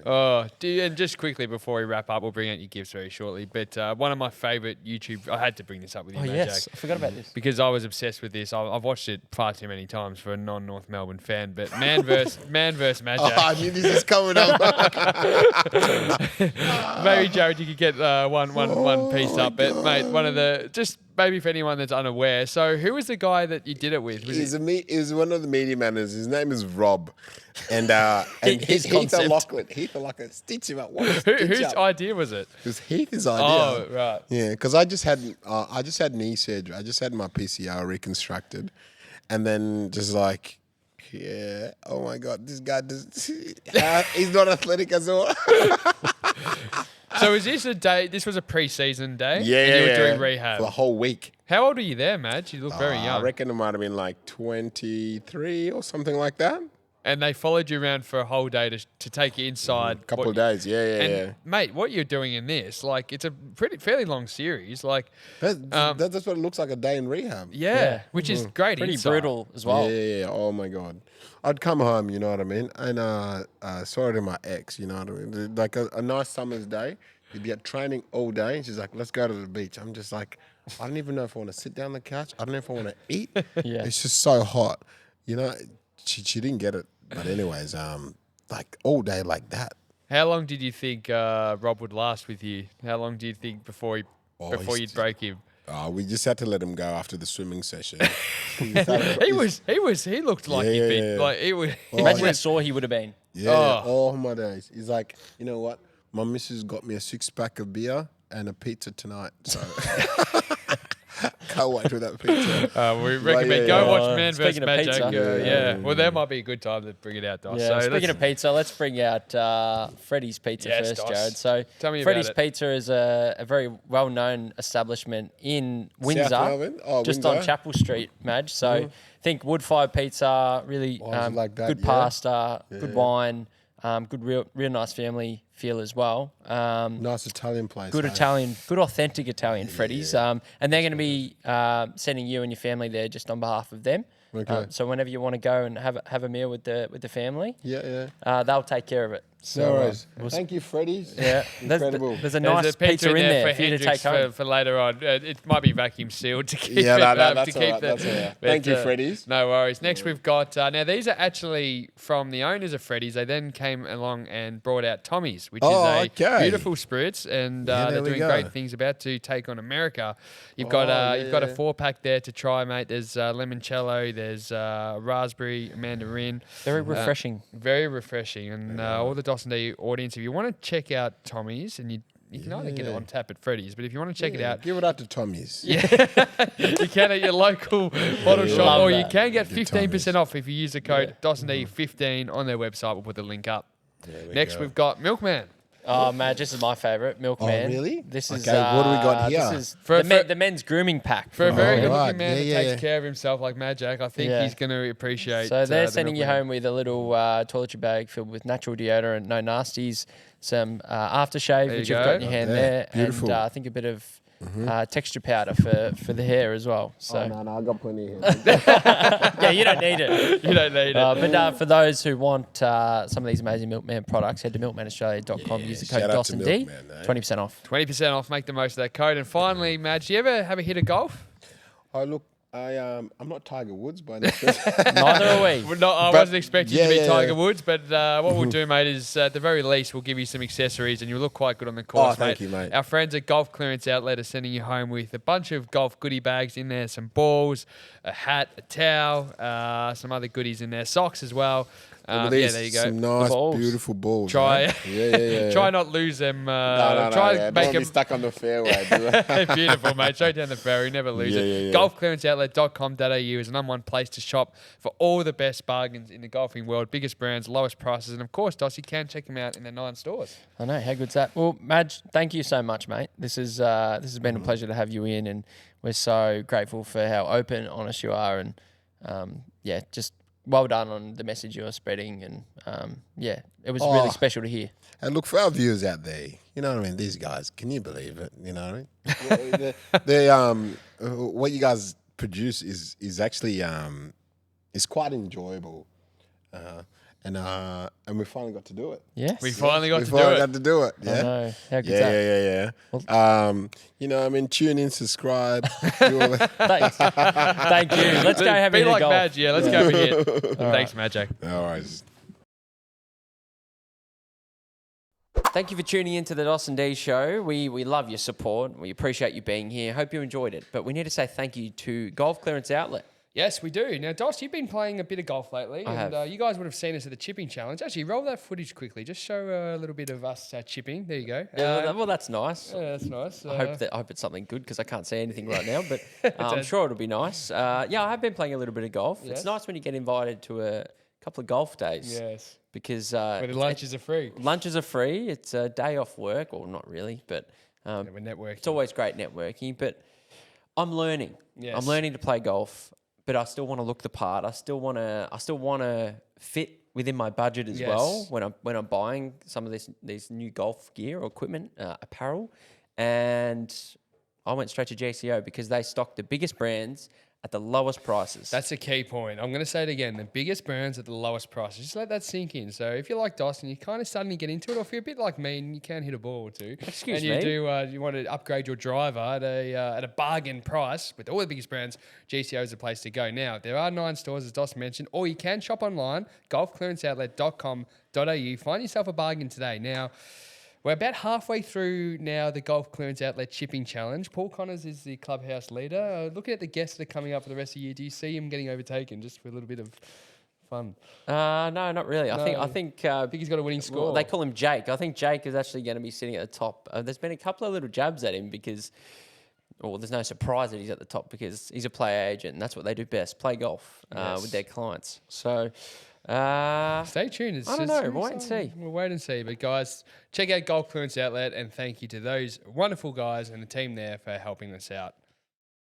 Oh, and just quickly before we wrap up, we'll bring out your gifts very shortly. But one of my favourite YouTube, I had to bring this up with you, Oh, Majak, yes. I forgot about this. because I was obsessed with this. I've watched it far too many times for a non-North Melbourne fan. But man versus Majak. Oh, I knew this is coming up. Maybe Jared, you could get one piece up. But mate, one of the just maybe for anyone that's unaware. So who was the guy that you did it with? Was it? He's one of the media managers. His name is Rob. And His Heath concept. O'Loughlin, stitch him up. Whose idea was it? It was Heath's idea. Oh, right. Yeah, because I just had knee surgery. I just had my PCL reconstructed, and then just like, yeah, oh my God, this guy he's not athletic as all. So is this a day? This was a pre-season day. Yeah, and you were yeah, doing yeah. rehab. For the whole week. How old are you there, Madge? You look very I young. reckon it might have been like 23 or something like that. And they followed you around for a whole day to take you inside. A couple What- of days, yeah. And mate, what you're doing in this, like, it's a fairly long series. Like, That's what it looks like a day in rehab. yeah, which is great. Pretty insight. brutal as well. Yeah. Oh my God. I'd come home, you know what I mean? And sorry to my ex, you know what I mean? Like a nice summer's day, you'd be at training all day. And she's like, let's go to the beach. I'm just like, I don't even know if I want to sit down on the couch. I don't know if I want to eat. Yeah. It's just so hot. You know, she didn't get it. But anyways, like all day like that. How long did you think Rob would last with you? How long do you think before you'd break him? We just had to let him go after the swimming session. He looked like he'd been Yeah. like he was. Imagine how sore he would have been. Yeah, all my days. He's like, you know what? My missus got me a 6-pack of beer and a pizza tonight. So Can't wait for that picture. We recommend go watch Man vs. Speaking of Majak. pizza. Yeah. Well, that might be a good time to bring it out, Dos. Yeah, So speaking of pizza, let's bring out Freddie's Pizza Yes, first, Dos. Jared. So Tell me Freddie's about it. Pizza is a very well-known establishment in Windsor, Melbourne? Oh, just Windsor. on Chapel Street, Madge. So think wood-fired pizza, really Oh, is it like that? good Yeah. pasta, good wine, good real nice family feel as well. Nice Italian place. Good eh? Italian, good authentic Italian Freddy's. And they're going to be sending you and your family there just on behalf of them. Okay. So whenever you want to go and have a meal with the family, Yeah. they'll take care of it. So, No worries. we'll Thank you, Freddy's. yeah, Incredible. There's a nice There's a pizza in there for for you to take Hendrix home. for later on. It might be vacuum sealed to keep Yeah, it. that's to all keep right, the, that's all right. but, Thank you, Freddy's. No worries. Next, we've got now these are actually from the owners of Freddy's. They then came along and brought out Tommy's, which is a okay. beautiful spritz, and Yeah, they're there we doing go. great things. About to take on America. You've got a 4-pack there to try, mate. There's limoncello. There's raspberry, mandarin. Very refreshing. Very refreshing, and all the dos&d audience, if you want to check out Tommy's, and you can either get it on tap at Freddy's, but if you want to check it out, Give it up to Tommy's. you can at your local bottle shop, Love or you that. can get Good 15% off if you use the code dos&d15 on their website. We'll put the link up. Next, we've got Milkman. Oh, man, this is my favourite, Milkman. really? This is Okay, what do we got here? This is For- the men's grooming pack. For a very good-looking right. man that Yeah, takes yeah. care of himself like Majak, I think Yeah. he's going to appreciate. So they're the sending you Milkman. home with a little toiletry bag filled with natural deodorant, no nasties, some aftershave, There which you you've go. got in your hand Yeah, there, beautiful. and I think a bit of texture powder for the hair as well. So no, I got plenty here. yeah, you don't need it. You don't need it. But for those who want some of these amazing Milkman products, head to milkmanaustralia.com. Use the code shout out to dos&d, Milkman, eh? 20% off. 20% off. Make the most of that code. And finally, Madge, do you ever have a hit of golf? Oh, look, I'm not Tiger Woods by any stretch. Neither are we. Well, no, I But- wasn't expecting you to be yeah, Tiger yeah. Woods, but what we'll do, mate, is at the very least, we'll give you some accessories and you'll look quite good on the course, thank you, mate. Our friends at Golf Clearance Outlet are sending you home with a bunch of golf goodie bags in there, some balls, a hat, a towel, some other goodies in there, socks as well. Yeah, there you go. Some nice, balls. beautiful balls. Try, eh? Yeah. try not lose them. No, try yeah. make Don't be them stuck on the fairway. do I? beautiful, mate. Straight down the ferry, never lose it. Yeah. Golfclearanceoutlet.com.au is the #1 place to shop for all the best bargains in the golfing world, biggest brands, lowest prices, and of course, Dos, you can check them out in their 9 stores. I know, how good's that? Well, Madge, thank you so much, mate. This has been a pleasure to have you in, and we're so grateful for how open, honest you are, and just well done on the message you're spreading, and it was really special to hear. And look, for our viewers out there, you know what I mean? These guys, can you believe it? You know what I mean? they what you guys produce is actually is quite enjoyable, and we finally got to do it. Yes. We finally got We to finally do got it. to do it. I Yeah. know. How good's that? Yeah. You know, I mean, tune in, subscribe. Do all that. Thanks. Thank you. Let's go have a Be hit of like golf. Madge, yeah. Let's go for it. Thanks, Majak. All right. Thank you for tuning in to the dos&d show. We love your support. We appreciate you being here. Hope you enjoyed it. But we need to say thank you to Golf Clearance Outlet. Yes, we do. Now, Dos, you've been playing a bit of golf lately, I and have. you guys would have seen us at the chipping challenge. Actually, roll that footage quickly. Just show a little bit of us chipping. There you go. Well, that's nice. Yeah, that's nice. I hope it's something good because I can't see anything right now, but I'm sure it'll be nice. I have been playing a little bit of golf. Yes. It's nice when you get invited to a couple of golf days Yes. because But the lunches are free. lunches are free. It's a day off work, or not really, but We're networking. it's always great networking. But I'm learning. Yes. I'm learning to play golf, but I still want to look the part. I still want to fit within my budget as well when I'm buying some of these new golf gear or equipment, apparel, and I went straight to GCO because they stock the biggest brands at the lowest prices. That's a key point. I'm going to say it again. The biggest brands at the lowest prices. Just let that sink in. So if you're like Dos and you're kind of starting to get into it, or if you're a bit like me and you can hit a ball or two, Excuse and you me? do you want to upgrade your driver at a bargain price with all the biggest brands, GCO is the place to go. Now, there are 9 stores, as Dos mentioned, or you can shop online, golfclearanceoutlet.com.au. Find yourself a bargain today. Now, we're about halfway through now the Golf Clearance Outlet Shipping Challenge. Paul Connors is the clubhouse leader. Looking at the guests that are coming up for the rest of the year, do you see him getting overtaken just for a little bit of fun? No, not really. I think I think he's got a winning score. well, they call him Jake. I think Jake is actually going to be sitting at the top. There's been a couple of little jabs at him because or there's no surprise that he's at the top because he's a player agent and that's what they do best, play golf with their clients. So stay tuned. I don't know. We'll wait and see. We'll wait and see. But guys, check out Golf Clearance Outlet, and thank you to those wonderful guys and the team there for helping us out.